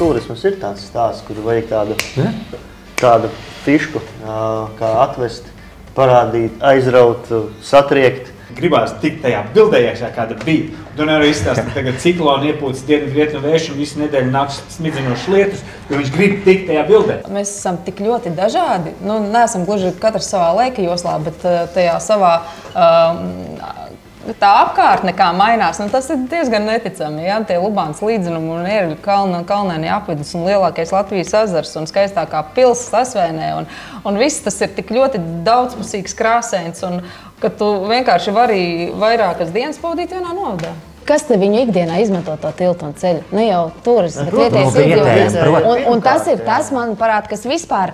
turismas ir tāds stāsts, kur vajag tādu fišku, kā atvest, parādīt, aizraut, satriekt. Gribās tikt tajā bildējāšā, kāda bija. Tu nevar izstāstīt tagad ciklonu iepūtas dienvidu vēju un visu nedēļu nāks smidzinošas lietas, jo viņš grib tikt tajā bildē. Mēs esam tik ļoti dažādi. Nu, neesam gluži katrs savā laika joslā, bet tajā savā tā apkārtne kā mainās. Nu, tas ir diezgan neticami. Ja? Tie Lubānas līdzenumi un Ērgļu kalnēni apvidus un lielākais Latvijas ezers un skaistākā pils Sasvēnē. Un viss tas ir tik ļoti daudzpusīgs, krāsains, un ka tu vienkārši vari vairākas dienas pavadīt vienā novadā. Kas te viņu ikdienā izmanto to tiltu un ceļu? Nu jau turisti, bet vietējais iedzīvotājs. Un tas ir tas, man parāda, kas vispār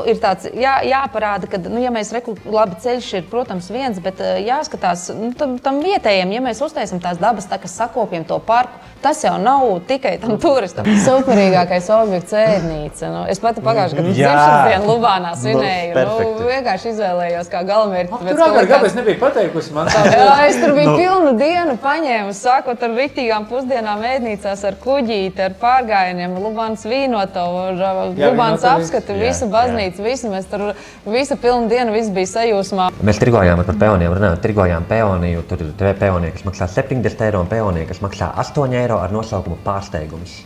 ir tāds jāparāda, ka, ja mēs labi ceļš ir, protams, viens, bet jāskatās tam vietējiem, ja mēs uztaisam tās dabas, tā, kas sakopjam to parku, tas jau nav tikai tam turistam. Superīgākais objekts ēdnīca. Es pati pagājušajā gadu dzimšanas dienu Lubānā svinēju. Vienkārši izvēlējos kā galamērķi. Tur agrāk kāpēc nebija pateikusi man tā? Es tur biju pilnu dienu paņēmu. Sākot ar riktīgām pusdienām ēdnīcās, ar kuģīti, ar pārgājieniem, Lubānas vīnotavu, Lubānas apskatu, visu baznīcu, visu. Mēs tur visu pilnu dienu, viss bija sajūsmā. Mēs tirgojām par peoniem, tirgojām peoniju, tur ir peonija, kas maksā 70 eiro un peonija, kas maksā 8 eiro ar nosaukumu pārsteigums.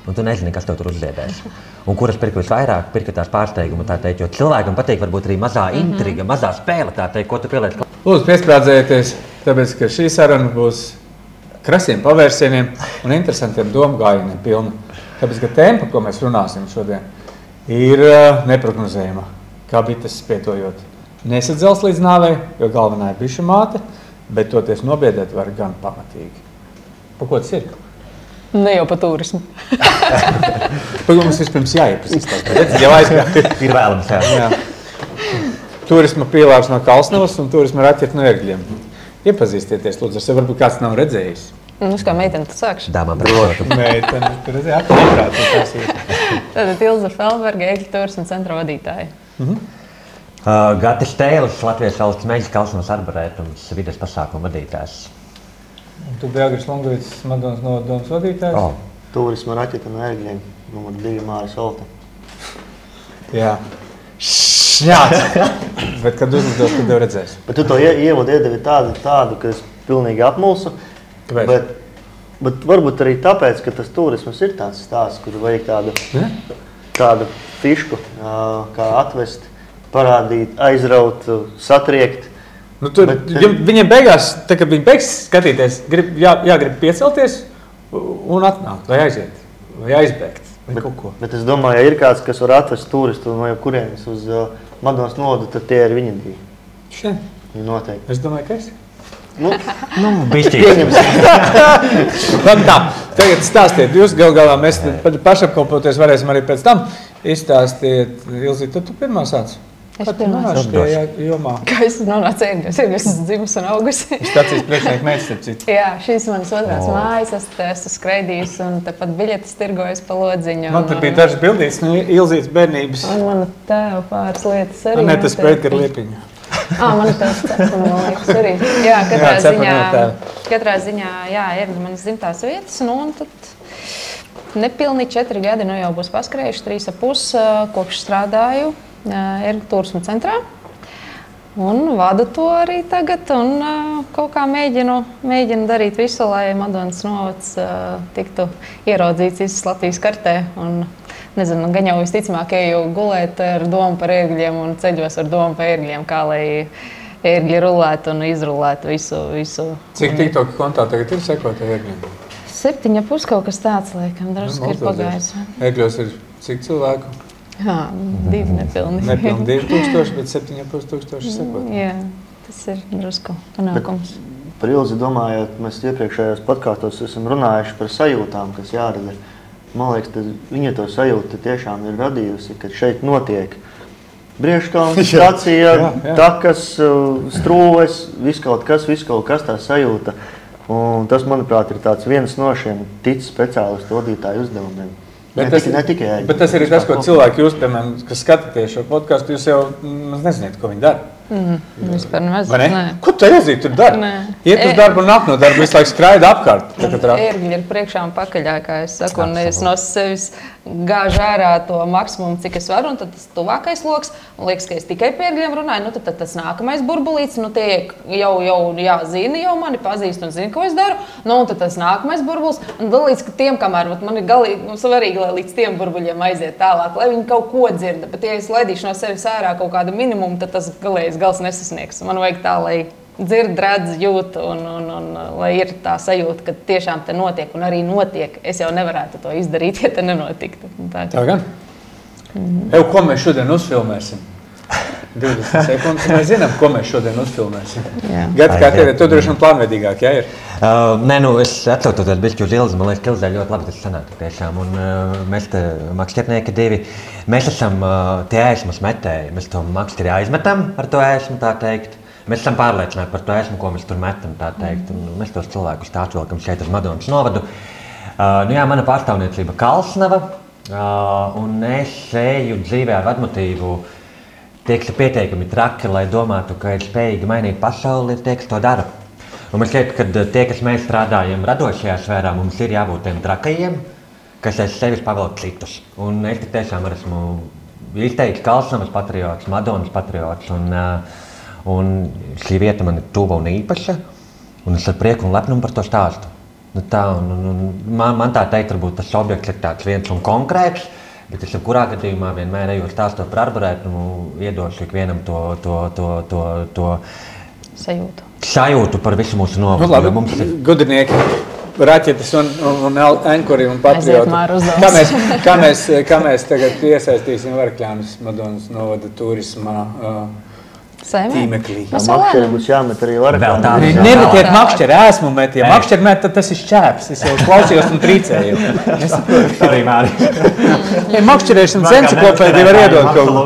Un tu nezini, kas tev tur uzziedēs. Un kuras pirka visvairāk, pirka tās pārsteigumu, tā teikt, jo cilvēkam patīk varbūt arī mazā intriga, mazā spēle, tā teikt, ko tu pieliec. Lūdzu, piesprādzējieties, tāpēc, ka šī saruna būs krasiem pavērsieniem un interesantiem domgājieniem pilna. Tāpēc, ka tēma, par ko mēs runāsim šodien, ir neprognozējama, kā bites spietojot. Nesadzels līdz nāvei, jo galvenā ir bišu māte, bet toties nobiedēt var gan pamatīgi. Pa ko tas ir? Ne jau pa turismu. Pagad mums vispirms jāiepazīstās, bet jau aizgāja. Ir vēlams, jā. Turisma pielāps no Kalsnavas un turisma raķeti no Ērgļiem. Iepazīstieties, lūdzu, ar sevi varbūt kāds nav redzējis. Nu, kā meitene, tu sākšu. Dāmām prātu. Meitene, tu redzēji, atkal tās ir. Tātad Ilza Felberga, Ērgļu turisma centra vadītāja. Gatis Tēlis, Latvijas valsts meģis Kalsnavas arborētums, vides pasākuma vadītājs. Un tu biji Agris Longvīts, Madonas novadomas vadītājs? Turisma raķeti no Ērgļiem, numur 2 Māris Olta. Jā. Šņāts! Bet, kad uzlidos, tad jau redzēsi. Bet tu to ievodu iedevi tādu, ka es pilnīgi apmulsu. Kāpēc? Bet varbūt arī tāpēc, ka tas turismas ir tāds stāsts, kur vajag tādu fišku, kā atvest, parādīt, aizraut, satriekt. Nu, viņiem beigās, tā, kad viņi beigs skatīties, jāgrib piecelties un atnākt, vai aiziet, vai aizbēgt. Bet es domāju, ja ir kāds, kas var atvest turistu no jebkurienes uz Madonas novadu, tad tie ir viņi divi. Šeit? Noteikti. Es domāju, ka esi. Bišķīgi. Labi tā, tagad stāstiet, jūs galā mēs pašapkalpoties varēsim arī pēc tam izstāstiet. Ilzīt, tad tu pirmā sāc? Es pirmā sācu. Jomā. Kā es nonācu Ērgļos, es esmu dzimusi un augusi. Stacijas priekšnieka meitas, starp citu. Jā, šīs manas otrās mājas, esmu skraidījusi un tepat biļetes tirgojas pa lodziņu. Man tur bija dažas bildītas no Ilzītes bērnības. Un mana tēva pāris lietas arī. Ne, tas spēt ar liepiņu. Mana tēvs cepuma, man liekas, arī. Jā, katrā ziņā, jā, Ērgļu manas dzimtās vietas, un tad nepilni 4 gadi, jau būs paskrējuši, 3,5 kopš strādāju Ērgļu turisma centrā. Un vadu to arī tagad un kaut kā mēģinu darīt visu, lai Madonas novads tiktu ieraudzīts visas Latvijas kartē. Un, nezinu, gan jau visticamāk eju gulēt ar domu par Ērgļiem un ceļos ar domu par Ērgļiem, kā lai Ērgļi rulētu un izrulētu visu. Cik TikTok kontā tagad ir sekotāji Ērgļiem? 7,5 kaut kas tāds, laikam, drusku ir pagājis. Ērgļos ir cik cilvēku? Jā, 2 nepilni. Nepilni 2000, bet 7,5 sekotāji. Jā, tas ir drusku panākums. Par Ilzi domājot, mēs iepriekšējos podkāstos esam runājuši par sajūtām, kas jārada. Man liekas, viņa to sajūtu tiešām ir radījusi, kad šeit notiek Briežkalna stacija, takas, strūves, viss kaut kas tā sajūta. Un tas, manuprāt, ir tāds viens no šiem ticu speciālistu vadītāju uzdevumiem. Bet ne tas ir tas, ko cilvēki jūs, piemēram, kas skatāties šo podcastu, jūs jau nezināt, ko viņi dara. Vispār nemaz. Vai ne? Nē. Ko tu aiziet tur dari? Nē. Iet uz darbu un nāk no darba, visu laiku skraida apkārt. Ērgļi ir priekšā un pakaļā, kā es saku, un es no sevis gāžu ārā to maksimumu, cik es varu, un tad tas tuvākais loks, un liekas, ka es tikai pie ērgļiem runāju, nu tad tas nākamais burbulīts, nu tie jau zina, jau mani pazīst un zina, ko es daru, nu un tad tas nākamais burbulis, un līdz tiem, kamēr man ir galīgi svarīgi, lai līdz tiem burbuļiem aiziet tālāk, lai viņi kaut ko dzirda, bet ja es laidīšu no sevis ārā kaut kādu minimumu, tad tas galējais gals nesasniegs. Man vajag tā, lai dzird, redz, jūt, un lai ir tā sajūta, ka tiešām te notiek, un arī notiek. Es jau nevarētu to izdarīt, ja te nenotiktu. Tā gan? Ev, ko mēs šodien uzfilmēsim? 20 sekundes, mēs zinām, ko mēs šodien uzfilmēsim. Gati, kā tev, tu droši vien plānveidīgāk, jā, ir? Nē, nu, es atcaucoties bišķi uz Ilzi, man liekas, ka Ilzē ļoti labi tas sanāk tiešām, un mēs te makšķernieki divi, mēs esam tie ēsmas metēji, mēs to makšķeri aizmetam ar to ēsmu, tā teikt. Mēs esam pārliecināti par to esmu, ko mēs tur metam, tā teikt, un mēs tos cilvēkus tā atvilkam šeit uz Madonas novadu. Nu jā, mana pārstāvniecība Kalsnava, un es eju dzīvē ar vadmotīvu, tie, kas ir pieteikami traki, lai domātu, ka ir spējīgi mainīt pasauli, ir tie, kas to dara. Un man šķiet, ka tie, kas mēs strādājam radošajā sfērā, mums ir jābūt tiem trakajiem, kas aiz sevis pavelk citus. Un es tiešām esmu izteikts Kalsnavas patriots, Madonas patriots, un šī vieta man ir tuva un īpaša, un es ar prieku un lepnumu par to stāstu. Nu tā, man tā teikt, varbūt tas objekts ir tāds viens un konkrēts, bet es jebkurā gadījumā vienmēr eju stāstot par arborētumu, iedošu ikvienam to sajūtu par visu mūsu novadu. Nu, labi, gudrinieki, raķetes un enkuri un patrioti. Kā mēs tagad iesaistīsim Varakļānus Madonas novada turismā tīmeklī? Makšķeri būs jāmet arī Varakļānus. Nemetiet makšķeri, esmu met. Ja makšķeri met, tad tas ir šķēps. Es jau klausījos un trīcēju. Es saprotu. Arī Māri. Makšķerēšanas enciklopēdija var iedot kaut ko.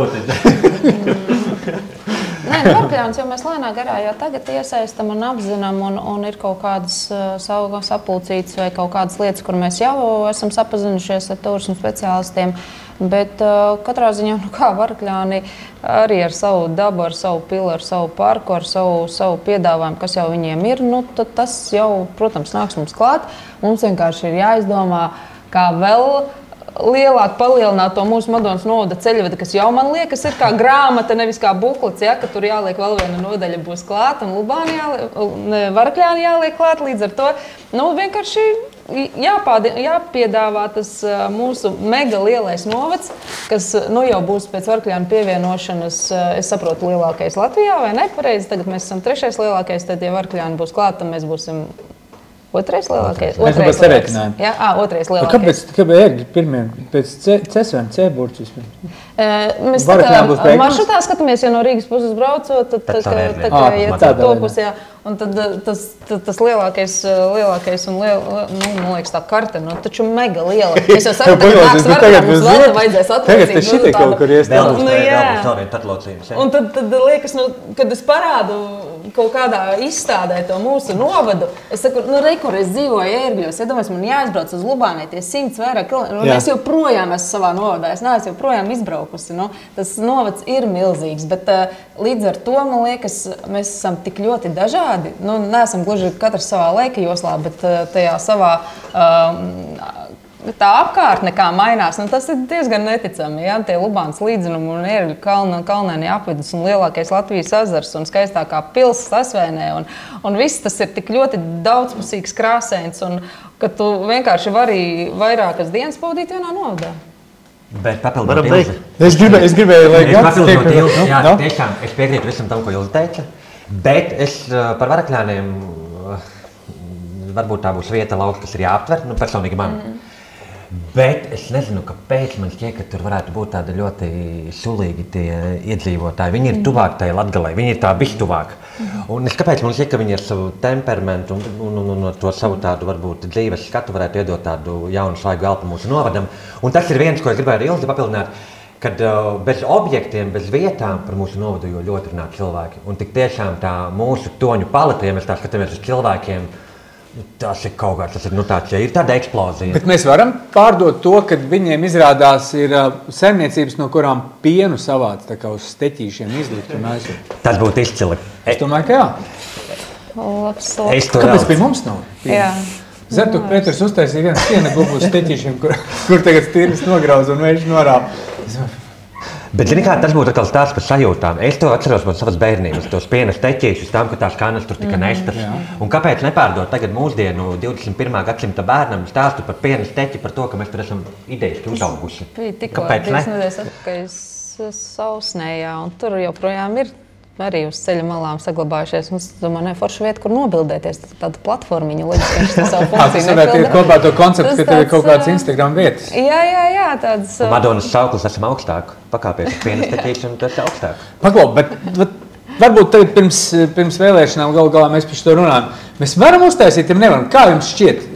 Nē, Varakļānus jau mēs lēnā garā jau tagad iesaistam un apzinām, un ir kaut kādas sapulcītas vai kaut kādas lietas, kur mēs jau esam sapazinušies ar turismu speciālistiem. Bet katrā ziņā, nu kā Varakļāni arī ar savu dabu, ar savu pilu, ar savu parku, ar savu piedāvājumu, kas jau viņiem ir, nu tad tas jau, protams, nāks mums klāt. Mums vienkārši ir jāizdomā, kā vēl lielāk palielināt to mūsu Madonas novada ceļvedi, kas jau man liekas ir kā grāmata, nevis kā buklets, ja, ka tur jāliek vēl viena nodaļa būs klāt, un Varakļāni jāliek klāt līdz ar to. Nu, vienkārši jāpiedāvā tas mūsu mega lielais novads, kas nu jau būs pēc Varakļānu pievienošanas, es saprotu, lielākais Latvijā, vai ne? Pareizi, tagad mēs esam 3. lielākais, tad ja Varakļāni būs klāt, tad mēs būsim 2. lielākais. Mēs būs sarēķinājumi. Jā, 2. lielākais. Kāpēc ērgi pirmie pēc C vai C burts vispirms? Mēs maršrutā skatāmies, ja no Rīgas puses braucot, tad ja to pusē, un tad tas lielākais un man liekas tā karte, nu taču mega liela. Es jau saku, tagad nāks Varakļā, mums vēl vajadzēs atlaicīt. Tagad šitie kaut kur iestāvēt. Un tad liekas, kad es parādu kaut kādā izstādē to mūsu novadu, es saku, nu kur es dzīvoju Ērgļos, iedomājies, man jāizbrauc uz Lubānai tie 100 vairāk kilometri, un es joprojām esmu savā novadā, es neesmu joprojām izbraukusi. Nu, tas novads ir milzīgs, bet līdz ar to, man liekas, mēs esam tik ļoti dažādi. Nu, neesam gluži katrs savā laika joslā, bet tajā savā tā apkārtne kā mainās, nu, tas ir diezgan neticami. Ja? Tie Lubānas līdzenumi un Ērgļu kalnēni apvidus un lielākais Latvijas ezers un skaistākā pils Sasvēnē. Un viss tas ir tik ļoti daudzpusīgs, krāsains, un ka tu vienkārši vari vairākas dienas pavadīt vienā novadā. Bet papildinot Ilzi. Es gribēju, lai papildinot Ilzi, jā, tiešām, es piekrītu visam tam, ko Ilzi teica, bet es par Varakļāniem, varbūt tā būs vieta lauka, kas ir jāaptver, nu personīgi man. Bet es nezinu, kāpēc man šķiet, ka tur varētu būt tādi ļoti sulīgi tie iedzīvotāji. Viņi ir tuvāk tai Latgalei, viņi ir tā bistuvāk. Un kāpēc man šķiet, ka viņi ar savu temperamentu un to savu tādu varbūt dzīves skatu varētu iedot tādu jaunu svaigu elpu mūsu novadam. Un tas ir viens, ko es gribēju Ilzi papildināt, kad bez objektiem, bez vietām par mūsu novadu jo ļoti runā cilvēki. Un tik tiešām tā mūsu toņu paleta, ja mēs tā skatāmies uz cilvēkiem, Tas ir kaut kāds, ir tāda eksplozija. Bet mēs varam pārdot to, ka viņiem izrādās ir saimniecības, no kurām pienu savāc tā kā uz steķīšiem izlikt un aizlikt. Tas būtu izcili. Es domāju, ka jā. Labs. Kāpēc pie mums nav? Jā. Zertu Pēters uztaisīja vienu piena klubu uz steķīšiem, kur tagad stīris nograuz un vējš norāp. Bet, zini kā, tas būtu atkal stāsts par sajūtām. Es to atceros no savas bērnības, tos piena steķīšus, tam, ka tās kanas tur tika nestas. Un kāpēc nepārdot tagad mūsdienu 21. gadsimta bērnam stāstu par piena steķi, par to, ka mēs tur esam idejiski uzauguši? Kāpēc ne? Nedēļas atpakaļ Sausnējā, un tur joprojām ir arī uz ceļa malām saglabājušies. Un es domāju, forša vieta, kur nobildēties. Tāda platformiņa līdz viņš savu funkciju nepilda. Tas varētu ir kopā to konceptu, ka tev ir kaut kāds Instagram vietas. Jā, tādas. Madonas sauklis esam augstāk. Pakāpies uz piena steķīšanu, un tas ir augstāk. Paklau, bet varbūt tagad pirms vēlēšanām galu galā mēs par šo runājam. Mēs varam uztaisīt, ja nevaram. Kā jums šķiet?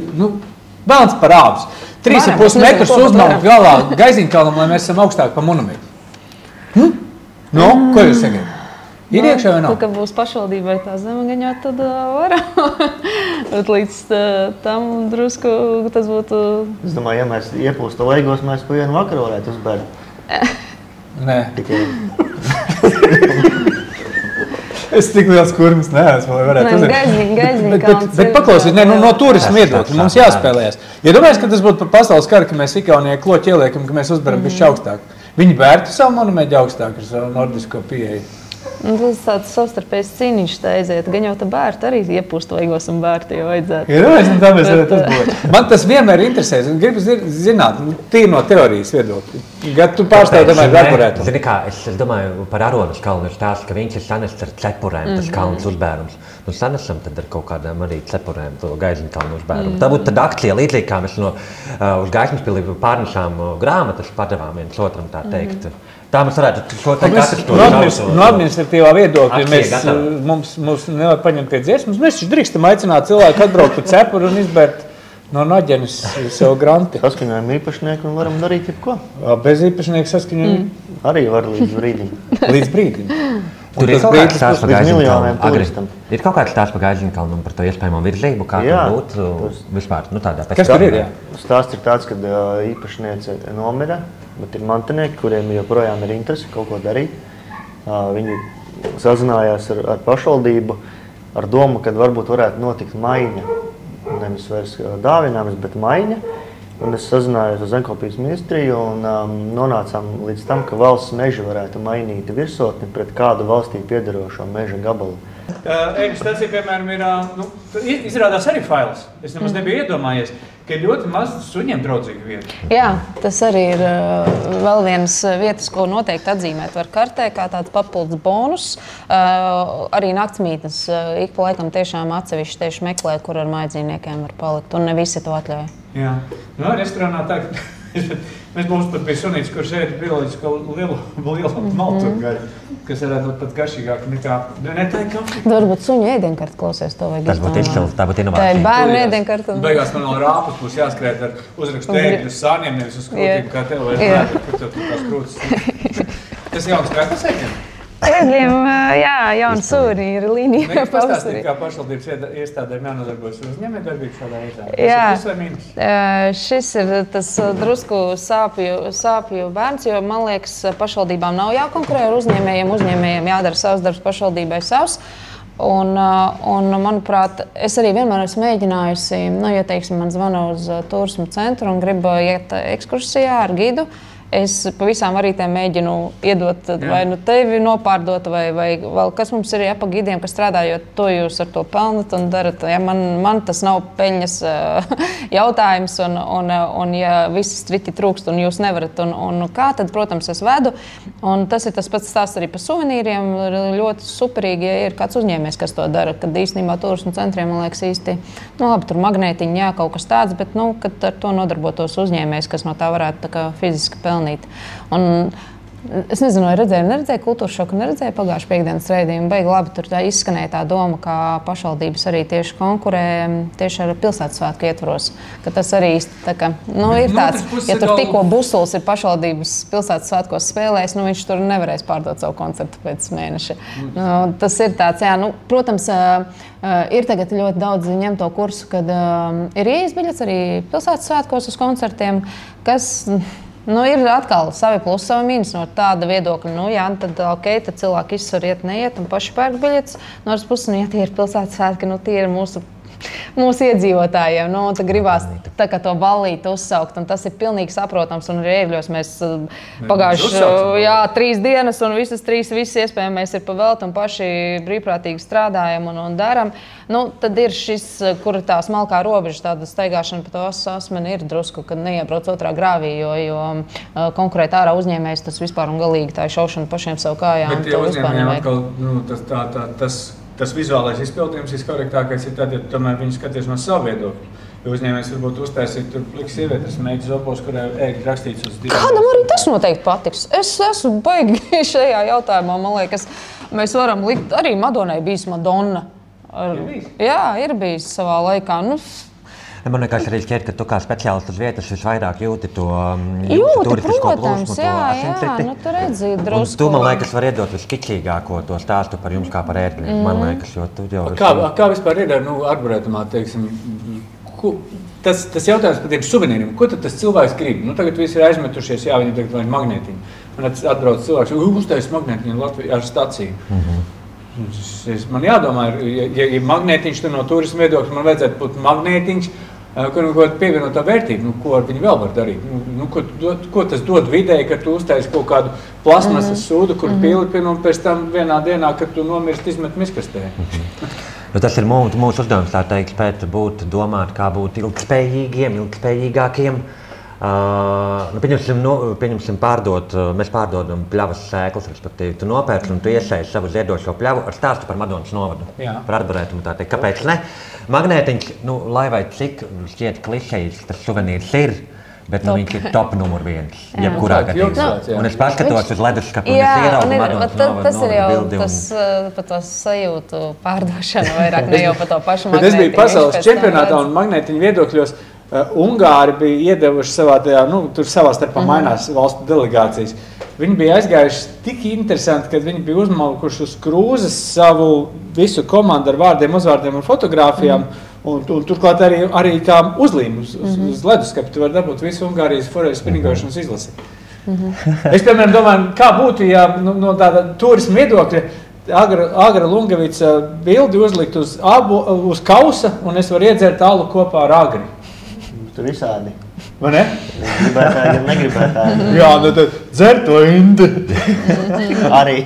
Balns par ābus. 3,5 metrus uzmaukt galā Gaiziņkalnam, lai mēs esam augstāk pa monumentu. Ko jūs sagaidat? Ir iekšā vai nav? Kad būs pašvaldībai tā zemegaņā, tad varam. Bet līdz tam drusku tas būtu... Es domāju, ja mēs iepūstu laigos, mēs pa vienu vakaru varētu uzbērt. Nē. Tikai... Es tik liels kurmis neesmu, lai varētu uzreiz. Gaiziņkalns Bet paklausīt, no turismu viedokļa mums jāspēlējas. Ja domājies, ka tas būtu par pasaules karu, ka mēs Igaunijai kloķi ieliekam, ka mēs uzberam bišķi augstāk. Viņi bērtu savu monumentu augstāk ar savu nordisko pieeju. Tas tāds savstarpējs cīniņš tā aiziet. Gan jau tā bērta arī iepūst vaigos un bērta jau vajadzētu. Tā mēs varētu uzbūvēt. Man tas vienmēr interesē. Gribu zināt, tīri no teorijas viedokļa. Kad tu pārstāvi, domāju, Garburētu. Zini kā, es domāju, par Aronas kalnu ir stāsts, ka viņš ir sanests ar cepurēm, tas kalns uzbērums. Sanesam tad ar kaut kādām arī cepurēm to Gaiziņkalnu uzbērumu. Tā būtu tad akcija līdzīgi, kā mēs uz Gaismaspili pārnesām grāmatas, padevām viens otram, tā teikt. Tā mēs varētu šo te katrs to sauc. No administratīvā viedokļa mums nevar paņemt pie dziesmas. Mēs taču drīkstam aicināt cilvēku atbraukt pa cepuru un izbērt no naģenes savu granti. Saskaņojam īpašnieku un varam darīt jebko. Bez īpašnieku saskaņojam? Arī var līdz brīdim. Līdz brīdim. Tur ir kaut kāds stāsts par Gaiziņkalnu. Ir kaut kāds stāsts par Gaiziņkalnu un par to iespējamo virzību, kā tur būtu vispār. Tādā pēc kas tur ir? Stāsts ir tāds, ka īpašniece nomira, bet ir mantinieki, kuriem joprojām ir interesi kaut ko darīt. Viņi sazinājās ar pašvaldību ar domu, ka varbūt varētu notikt maiņa. Nevis vairs dāvinājums, bet maiņa. Un es sazinājos ar Zemkopības ministriju un nonācām līdz tam, ka valsts meži varētu mainīt virsotni pret kādu valstī piederošo meža gabalu. Ēģis stācija, piemēram, ir izrādās arī fails. Es nemaz nebiju iedomājies, ka ir ļoti maz suņiem draudzīga vieta. Jā, tas arī ir vēl viens vietas, ko noteikti atzīmēt var kartē, kā tāds papildus bonus. Arī naktsmītnes ik pa laikam tiešām atsevišķi tieši meklē, kur ar mājdzīvniekiem var palikt, un ne visi to atļauj. Jā, restorānā tā, mēs mums pat bija sunīts, kurš ēda pielīdz lielu maltu gaļu, kas varētu būt pat garšīgāk nekā kafija. Varbūt suņu ēdienkarti klausies, to vajag tas būtu izcils, tā būtu inovācija. Tā ir bērnu ēdienkarti. Beigās man vēl rāpus būs jāskrēt ar uzrakstu ēģi uz sāniem, nevis uz krūtīm, kā tev vajag rādīt, kur tev tās krūtis. Tas jauns krētas ēģiem? Ēgļiem, jā, jauna sūri ir līnija. Pastāstīt, kā pašvaldības iestādēm jānodarbojas ar uzņēmējdarbību šādā vietā. Jā, šis ir tas drusku sāpju bērns, jo man liekas, pašvaldībām nav jākonkurē ar uzņēmējiem. Uzņēmējiem jādara savs darbs, pašvaldībai savs. Un, manuprāt, es arī vienmēr esmu mēģinājusi, ja teiksim, man zvana uz turismu centru un gribu iet ekskursijā ar gidu, es pa visām varītēm mēģinu iedot vai tevi nopārdot, vai vēl kas mums ir pa gidiem, kas strādājot, to jūs ar to pelnat un darat. Ja, man tas nav peļņas jautājums, un ja visi striķi trūkst un jūs nevarat, un kā tad, protams, es vedu. Un tas ir tas pats stāsts arī par suvenīriem. Ļoti superīgi, ja ir kāds uzņēmējs, kas to dara, kad īstenībā turismu centriem, man liekas, īsti, labi, tur magnētiņi, jā, kaut kas tāds, bet, kad ar to nodarbotos uzņēmējs, kas no tā varētu tā kā fiziski pelnīt. Un Es nezinu, vai neredzēju kultūras šoku, neredzēju pagājušā piekdienas raidījumu. Baigi labi, tur izskanēja tā doma, ka pašvaldības arī tieši konkurē tieši ar pilsētas svētku ietvaros. Ka tas arī īsti tā kā, ir tāds, ja tur tikko Busuls ir pašvaldības pilsētas svētkos spēlējis, viņš tur nevarēs pārdot savu koncertu pēc mēneša. Tas ir tāds, jā, protams, ir tagad ļoti daudz ņemto kursu, kad ir ieejas biļets arī pilsētas svētkos uz koncertiem, kas... ir atkal savi plusi, savi mīnus no tāda viedokļa. Tad cilvēki izsver iet, neiet un paši pērk biļetes. No otras puses, ja tie ir pilsētas svētki, tie ir mūsu iedzīvotājiem. Tad gribās tā kā to ballīti uzsaukt, un tas ir pilnīgi saprotams. Un arī Ērgļos mēs pagājuši 3 dienas, un visas 3 iespējamais ir pavēlti un paši brīvprātīgi strādājam un daram. Tad ir šis, kur tā smalkā robeža, tāda staigāšana pa to asmeni ir drusku, kad neiebrauc otrā grāvī, jo konkurēt ārā uzņēmējs tas vispār un galīgi tā ir šaušana pašiem savu kājām. Bet tie uzņēmējiem atkal, tas vizuālais izpildījums viskorektākais ir tad, ja tomēr viņi skaties no savu viedokļu. Jo uzņēmējs varbūt uztaisīt tur pliks sievietes mēģi zobos, kurai ēgt rakstīts uz 2. Kādam arī tas noteikti patiks. Es esmu baigi šajā jautājumā, man liekas, mēs varam likt, arī Madonai bijis Madonna. Jā, ir bijis savā laikā. Man liekas arī šķiet, ka tu kā speciālists uz vietas visvairāk jūti to turistisko plūsmu, to asinsriti. Tu redzi drusku. Un tu, man liekas, var iedot viskičīgāko to stāstu par jums kā par Ērgļiem. Man liekas, jo tu jau... Kā vispār ir ar arboretumā, teiksim, tas jautājums par tiem suvenīriem, ko tad tas cilvēks grib? Tagad visi ir aizmetušies, viņi tagad vajag magnētiņu. Man atbrauc cilvēks, uztais magnētiņu Latviju ar staciju. Man jādomā, ja magnētiņš no turisma viedokļa, man vajadzētu būt magnētiņš, kur pievienotā vērtība, ko ar viņu vēl var darīt. Ko tas dod videi, kad tu uztaisi kaut kādu plasmasas sūdu, kur pielipina un pēc tam vienā dienā, kad tu nomirst, izmet miskastē. Tas ir mūsu uzdevums, tā teikt, spēt domāt, kā būt ilgspējīgiem, ilgspējīgākiem. Pieņemsim mēs pārdodam pļavas sēklas, respektīvi, tu nopērci un tu iesēji savu ziedošo pļavu ar stāstu par Madonas novadu, par arboretumu, tā teikt, kāpēc ne? Magnētiņš, lai vai cik šķiet klišejis tas suvenīrs ir, bet viņš ir top numur 1, jebkurā gadījumā. Un es paskatos uz leduskapu un es ieraugu Madonas novadu tas ir jau par to sajūtu pārdošanu vairāk, ne jau par to pašu magnētiņu. Bet es biju pasaules čempionātā un magnētiņu viedokļos. Ungāri bija iedevuši tur savā starpā mainās valstu delegācijas. Viņi bija aizgājuši tik interesanti, kad viņi bija uzmalkuši uz krūzes savu visu komandu ar vārdiem, uzvārdiem un fotogrāfijām. Un turklāt arī kā uzlīmu uz leduskapi. Tu vari dabūt visu Ungārijas forejas spinningošanas izlasi. Es, piemēram, domāju, kā būtu, ja no tāda turisma viedokļa Agra Lungavica bildi uzlikt uz kausa, un es varu iedzert alu kopā ar Agri. Tur visādi. Vai ne? Gribētājiem, negribētājiem. Jā, tad dzer to indi. Arī.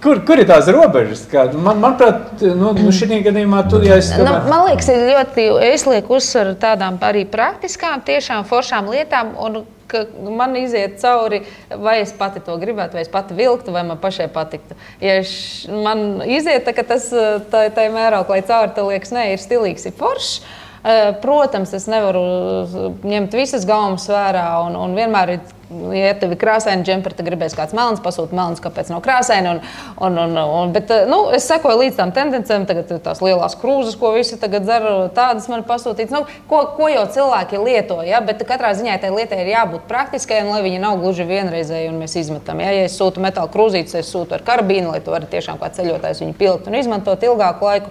Kur ir tās robežas? Manuprāt, šī gadījumā tu, ja es... Man liekas, ir ļoti, es lieku uzsvaru tādām arī praktiskām, tiešām foršām lietām, un ka man iziet cauri, vai es pati to gribētu, vai es pati vilktu, vai man pašai patiktu. Ja man iziet, ka tas tā mēroklai cauri, tad liekas, nē, ir stilīgs, ir foršs. Protams, es nevaru ņemt visas gaumas vērā, un vienmēr ir, ja tev ir krāsaini džemperi, tad gribēs kāds melns, pasūt melns, kāpēc nav krāsaini, bet es sekoju līdz tām tendencēm, tagad ir tās lielās krūzes, ko visi tagad dzer, tādas man pasūtīts, ko jau cilvēki lieto, ja? Bet katrā ziņā tai lietai ir jābūt praktiskai, un lai viņa nav gluži vienreizēji, un mēs izmetam, ja es sūtu metāla krūzītes, es sūtu ar karabīnu, lai tu vari tiešām kā ceļotājs viņu pilkt un izmantot ilgāku laiku,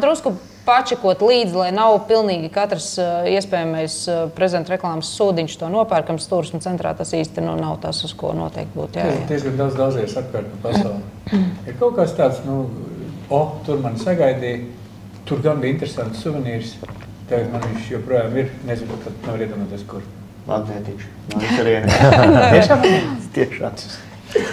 drusku pačekot līdzi, lai nav pilnīgi katrs iespējamais prezidenta reklāmas sūdiņš to nopērkams turisma centrā. Tas īsti nav tas, uz ko noteikti būtu jāiet. Diezgan daudzies apkārt pa pasauli. Ir kaut kāds tāds, tur mani sagaidīja, tur gan bija interesants suvenīrs. Tagad man viņš joprojām ir, nezinu, tad nevar iedomāties, kur. Magnētiņš. Viņš arī ir. Tiešām.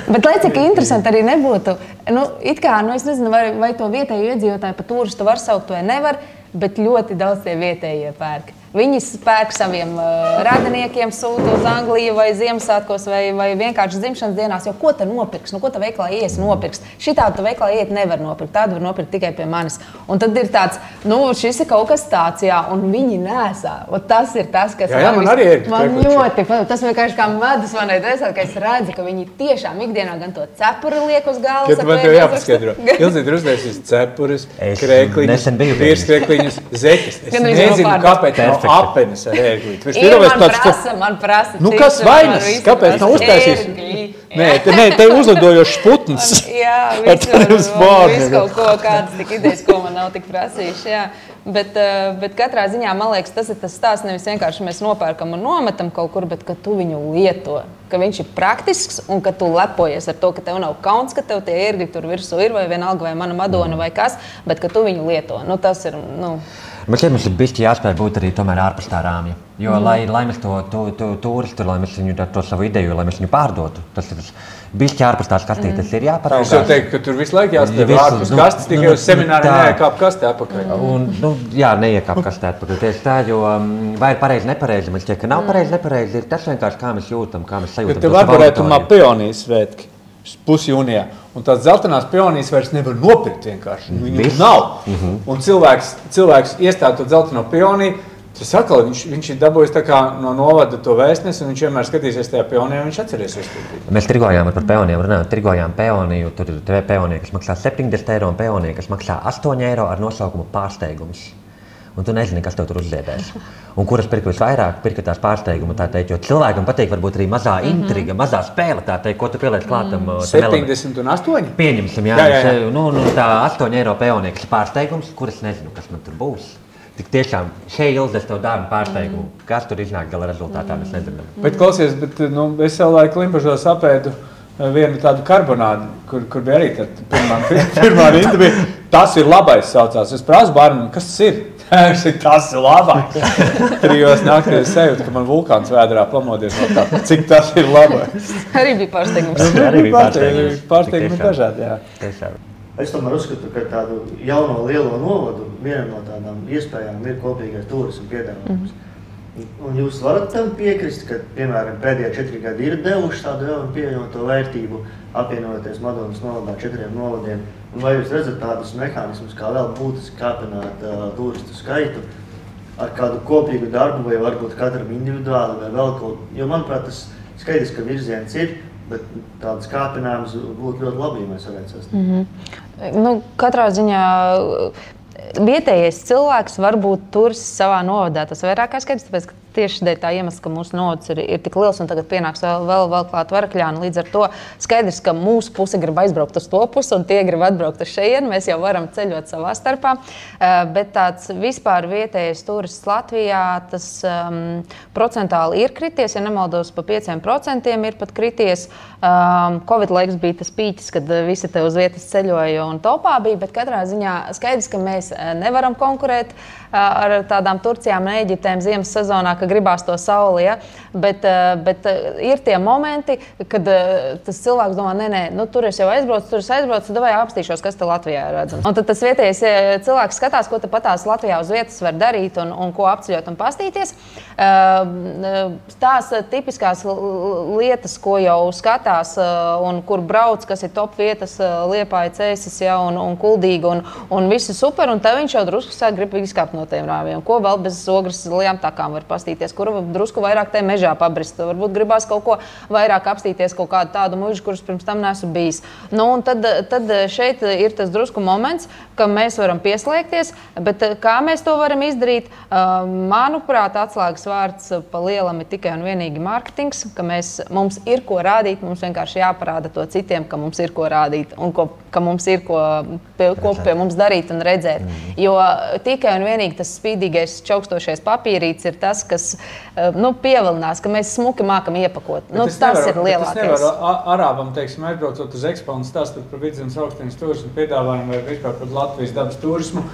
Bet, lai cik interesanti arī nebūtu, es nezinu, vai to vietēju iedzīvotāju par turistu var saukt vai nevar, bet ļoti daudz tie vietējie pērk. Viņi pērk saviem radiniekiem, sūta uz Angliju vai Ziemassvētkos vai vienkārši dzimšanas dienās. Jo ko tu nopirks? Nu, ko tu veikalā ies nopirks? Šitādu tu veikalā iet nevar nopirkt. Tādu var nopirkt tikai pie manis. Un tad ir tāds, nu, šis ir kaut kas tāds, jā, un viņi nesā. Un tas ir tas, kas man arī ir. Man ļoti, tas vienkārši kā medus manai dvēselē, ka es redzu, ka viņi tiešām ikdienā gan to cepuri liek uz galvas. Kad man tev jāpaskaidro. Ilzīt ir uztaisījis cepures, krēkliņus, virskrēkliņus, zeķes. Es nezinu, kāpēc apenes ar ērglīti. Man prasa, nu, kas vainas? Kāpēc nav uztaisījis? Nē, te uzlidojošs putns. Jā, visu kaut ko, kādas tik idejas, ko man nav tik prasījuši. Jā. Bet katrā ziņā, man liekas, tas ir tas stāsts, nevis vienkārši mēs nopērkam un nometam kaut kur, bet ka tu viņu lieto, ka viņš ir praktisks un ka tu lepojies ar to, ka tev nav kauns, ka tev tie ērgļi tur virsū ir vai vienalga vai mana Madona vai kas, bet ka tu viņu lieto. Nu, tas ir, nu... Bet šeit mums ir bišķi jāspēj būt arī tomēr ārpus tā rāmja. Jo, lai mēs to turistu, lai mēs viņu to savu ideju, lai mēs viņu pārdotu, tas ir bišķi ārpus tās kastītes ir jāparaugās. Es jau teiktu, ka tur visu laiku jāspēj ārpus kastes, tikai uz semināru neiekāp kastē atpakaļ. Un, jā, neiekāp kastē atpakaļ. Tieši tā, jo vai ir pareizi, nepareizi, man šķiet, ka nav pareizi, nepareizi, ir tas vienkārši, kā mēs jūtam, kā mēs sajūtam. Tev arboretumā peonijas svētki. Pusjūnijā. Un tās zeltainās peonijas vairs nevar nopirkt vienkārši. Viņu nav. Un cilvēks iestāda to zeltaino peoniju, tas atkal viņš ir dabūjis tā kā no novada to vēstnesi, un viņš vienmēr skatīsies tajā peonijā, un viņš atceries visu. Mēs tirgojām par peonijām, runājot, tirgojām peoniju, tur ir peonija, kas maksā 70 eiro, un peonija, kas maksā 8 eiro ar nosaukumu pārsteigums. Un tu nezini, kas tev tur uzziedēs. Un kuras pirka visvairāk, pirka tās pārsteigumu, tā teikt, jo cilvēkam patīk varbūt arī mazā intriga, mazā spēle, tā teikt, ko tu pieliec klātam. 70 un 8? Pieņemsim, jā. Nu, tā 8 eiro peonija, kas pārsteigums, kuras nezinu, kas man tur būs. Tik tiešām šeit Ilzes tev dāvina pārsteigumu. Kas tur iznāk gala rezultātā, mēs nezinām. Bet klausies, es savu laiku Limbažos apēdu vienu tādu karbonādu, kur bija arī pirmā rinda bija. Tas ir labais saucās. Es prasu bārnam, kas tas ir? Tas ir labais. 3 naktī es sajūtu, ka man vulkāns vēdrā pamodies no tā, cik tas ir labais. Arī bija pārsteigums. Arī bija pārsteigums. Pārsteigumi dažādi, jā. Tiešām. Es tomēr uzskatu, ka tādu jauno lielo novadu viena no tādām iespējām ir kopīgais turismu piedāvājums. Un jūs varat tam piekrist, ka, piemēram, pēdējie 4 gadi ir devuši tādu jaunu pievienoto vērtību, apvienoties Madonas novadā 4 novadiem. Un vai jūs redzat tādus mehānismus, kā vēl būtiski kāpināt turistu skaitu ar kādu kopīgu darbu, vai varbūt katram individuāli, vai vēl kaut. Jo, manuprāt, tas skaidrs, ka virziens ir, bet tādas kāpinājumas būtu ļoti labi, ja mēs varētu sasniegt. Nu, katrā ziņā vietējais cilvēks var būt turists savā novadā. Tas vairāk kā skaidrs, tāpēc, ka tieši dēļ tā iemesla, ka mūsu novads ir tik liels un tagad pienāks vēl klāt Varakļāni. Līdz ar to skaidrs, ka mūsu puse grib aizbraukt uz to pusi un tie grib atbraukt uz šejienu. Mēs jau varam ceļot savā starpā. Bet tāds vispār vietējais turists Latvijā, tas procentāli ir krities, ja nemaldos pa 5% ir pat krities. Covid laiks bija tas pīķis, kad visi te uz vietas ceļoja un topā bija, bet katrā ziņā skaidrs, ka mēs nevaram konkurēt ar tādām Turcijām un Eģiptēm ziemas sezonā, ka gribās to sauli, ja? Bet ir tie momenti, kad tas cilvēks domā, nē, nu tur es jau aizbraucu, tad vai apstīšos, kas te Latvijā ir redzams. Un tad tas vietējais cilvēks skatās, ko te patās Latvijā uz vietas var darīt un ko apceļot un pastīties. Tās tipiskās lietas, ko jau skatās un kur brauc, kas ir top vietas, Liepāja, Cēsis, ja, un Kuldīga un visi super, un tad viņš jau drusku sāk grib izkāpt no tiem rāviem. Ko vēl bez ogras lielām takām var pastīties, kur drusku vairāk te mežā pabrist. Varbūt gribās kaut ko vairāk apstīties, kaut kādu tādu mužu, kurus pirms tam neesmu bijis. Nu, un tad šeit ir tas drusku moments, ka mēs varam pieslēgties, bet kā mēs to varam izdarīt? Manuprāt, atslēgas vārds pa lielam ir tikai un vienīgi mārketings, ka mums ir ko rādīt, mums vienkārši jāparāda to citiem, ka mums ir ko rādīt un ka mums ir ko pie mums darīt un redzēt. Jo tikai un vienīgi tas spīdīgais čaukstošais papīrīts ir tas, kas pievilinās, ka mēs smuki mākam iepakot. Tas ir lielākais. Es nevaru arābam, teiksim, aizbraucot uz Expo un stāstot par Vidzemes augstienes turismu piedāvājumu vai vispār par Latvijas dabas turismu.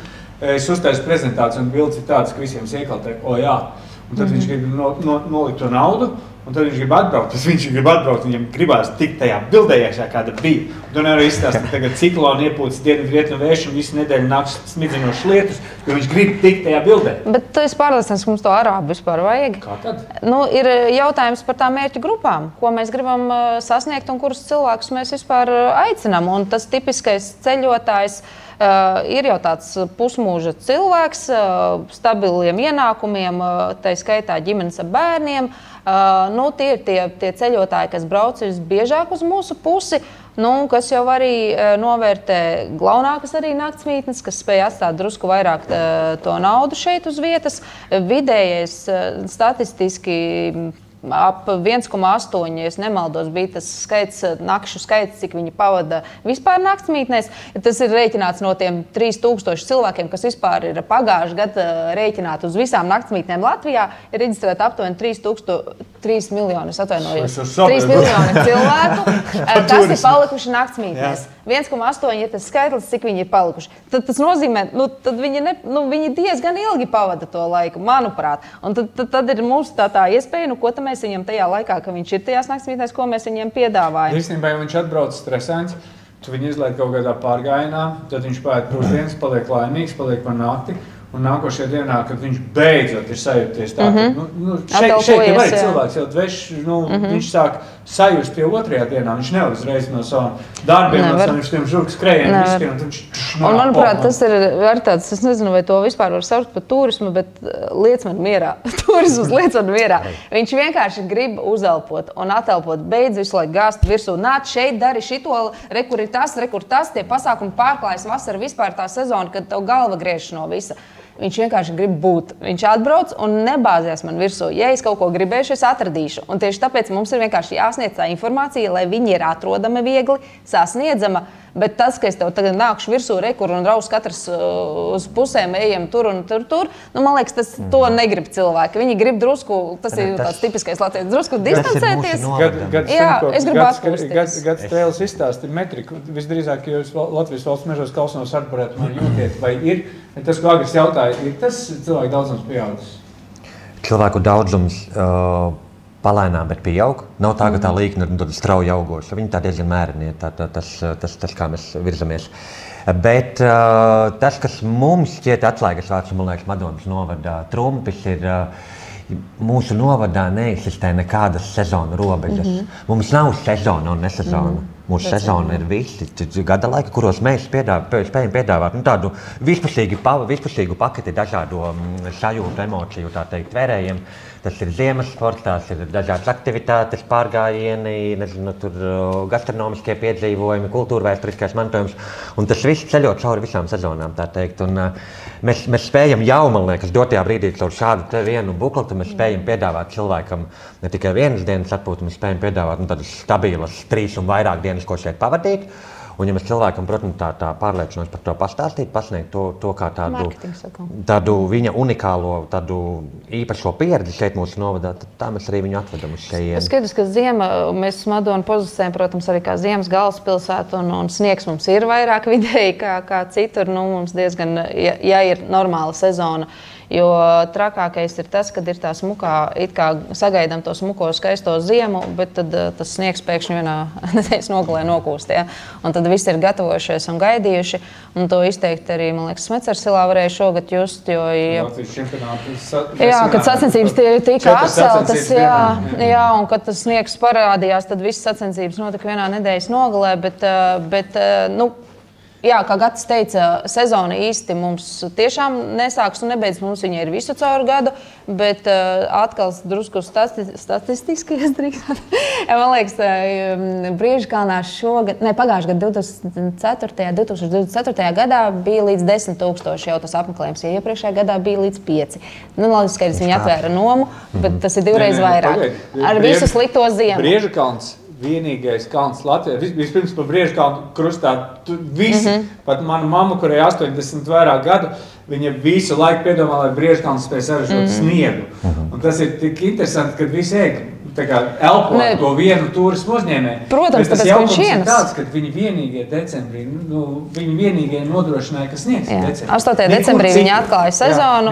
Es uztaisu prezentāciju un bildes ir tāds, ka visiem iekaltē, jā. Un tad viņš grib nolikt to naudu, un tad viņš grib atbraukt. Viņam gribās tikt tajā bildē, ja kāda bija. Un tu nevar izstāstīt, tagad cikloni iepūtas dienvidu vējš un visu nedēļu nāks smidzinošas lietus, jo viņš grib tikt tajā bildē. Bet tu esi pārliecināts, ka mums to arābu vispār vajag? Kā tad? Nu, ir jautājums par tām mērķu grupām, ko mēs gribam sasniegt un kurus cilvēkus mēs vispār aicinām. Un tas tipiskais ceļotājs ir jau tāds pusmūža cilvēks, stabiliem ienākumiem, tā skaitā ģimenes ar bērniem. Nu, tie ir tie ceļotāji, kas brauc visbiežāk uz mūsu pusi, kas jau arī novērtē glaunākas arī naktsmītnes, kas spēj atstāt drusku vairāk to naudu šeit uz vietas. Vidējais statistiski ap 1,8, ja es nemaldos, bija tas nakšu skaits, cik viņi pavada vispār naktsmītnēs. Tas ir rēķināts no tiem 3000 cilvēkiem, kas vispār ir pagājuši gadu rēķināti uz visām naktsmītnēm Latvijā. Ir reģistrēta aptuveni 3 miljoni, es atvainojos, 3 miljoni cilvēku, kas ir palikuši naktsmītnēs. 1,8 ir tas skaitlis, cik viņi ir palikuši. Tad tas nozīmē, tad viņi diezgan ilgi pavada to laiku, manuprāt. Un tad ir mums tā iespēja, ko tam mēs viņam tajā laikā, ka viņš ir tajās naktsmītnēs, ko mēs viņiem piedāvājam. Īstenībā, ja viņš atbrauc stresains, tu viņu izlaid kaut kādā pārgājienā, tad viņš paiet pusdienas, paliek laimīgs, paliek par nakti. Un nākošajā dienā, kad viņš beidzot ir sajūties tā, šeit jau arī cilvēks jau viņš sāk sajust pie otrajā dienā. Viņš nevar uzreiz no savu darbiem, no saviem tiem žurku skrējieniem viskiem. Un manuprāt, tas ir arī tāds, es nezinu, vai to vispār var saukt par turismu, bet liec man mierā. Turismus liec man mierā. Viņš vienkārši grib uzelpot un atelpot, beidz visu laiku gāzt virsū. Nāc šeit, dari šito, rekur ir tas, tie pasākumi pārklājas vasara vispār tā sezona, kad tev galva griežas no visa. Viņš vienkārši grib būt. Viņš atbrauc un nebāzēs man virsū. Ja es kaut ko gribēšu, es atradīšu. Un tieši tāpēc mums ir vienkārši jāsniedz tā informācija, lai viņi ir atrodama viegli, sasniedzama. Bet tas, ka es tev tagad nākšu virsū, rekur un raus katrs uz pusēm, ejam tur un tur, man liekas, to negrib cilvēki. Viņi grib drusku, tas ir tāds tipiskais latviešu, drusku distancēties. Jā, es gribu atpūsties. Gads Strēlis izstāsta metriku. Visdrīzāk, ja jūs Latvijas valsts mežos Kalsnos atparētu man jūtiet, vai ir, tas, ko Agris jautāja, ir tas cilvēku daudzums pieaudzis? Cilvēku daudzums palēnām, bet pieaug. Nav tā, ka tā līkne ir strauji augoša. Viņi tā diezgan mēreni ir, tas, kā mēs virzamies. Bet tas, kas mums šķiet atslēgas vārds, man liekas, Madonas novadā trumpis, ir mūsu novadā neeksistē nekādas sezonu robežas. Mums nav sezona un nesezona. Mūsu sezona ir visi gada laika, kuros mēs spējam piedāvāt tādu vispusīgu paketi dažādu sajūtu, emociju, tā teikt, vērējiem. Tas ir ziemas sports, tās ir dažādas aktivitātes, pārgājieni, gastronomiskie piedzīvojumi, kultūrvēsturiskais mantojums. Un tas viss ceļot cauri visām sezonām, tā teikt. Un mēs spējam jau, man liekas, dotajā brīdī caur šādu vienu bukletu, mēs spējam piedāvāt cilvēkam ne tikai vienas dienas atpūtu, mēs spējam piedāvāt tādas stabilas 3 un vairāk dienas, ko šeit pavadīt. Un, ja mēs cilvēkam, protams, tā pārliecināmies par to pastāstīt, pasniegt to kā tādu viņa unikālo, tādu īpašo pieredzi šeit mūsu novadā, tad tā mēs arī viņu atvedam uz šejieni. Skaidrs, ka ziema, mēs Madonu pozicionējam, protams, arī kā ziemas galvaspilsētu, un sniegs mums ir vairāk vidēji kā citur. Mums diezgan, ja ir normāla sezona. Jo trakākais ir tas, kad ir tā smukā, it kā sagaidām to smuko skaisto ziemu, bet tad tas sniegs pēkšņi vienā nedēļas nogalē nokūst. Ja? Un tad visi ir gatavojušies un gaidījuši. Un to izteikti arī, man liekas, Smecersilā varēja šogad just, jo... kad sacensības tika atceltas, un kad tas sniegs parādījās, tad visas sacensības notika vienā nedēļas nogalē, bet kā Gatis teica, sezona īsti mums tiešām nesāks un nebeidz. Mums viņa ir visu caur gadu, bet atkal drusku statistiski, man liekas, Briežakalnā pagājušajā gadā, 2024. gadā bija līdz 10 000 jau tas apmeklējums, ja iepriekšējā gadā bija līdz 5. Skaidrs, viņi atvēra nomu, bet tas ir divreiz vairāk. Ar visu slikto ziemu. Briežakalns. Vienīgais kalns Latvijā. Vispirms par Briežakalnu krustā. Visi, pat mana mamma, kurai 80 vairāk gadu, viņa visu laiku piedomā, lai Briežakalns spēj saražot sniegu. Un tas ir tik interesanti, kad visi ēd. elpo to vienu turismu uzņēmēju. Protams, tas jautājums ir tāds, ka viņi vienīgie decembrī, viņi vienīgie nodrošināja, kas sniegs decembrī. 8. decembrī viņi atklāja sezonu,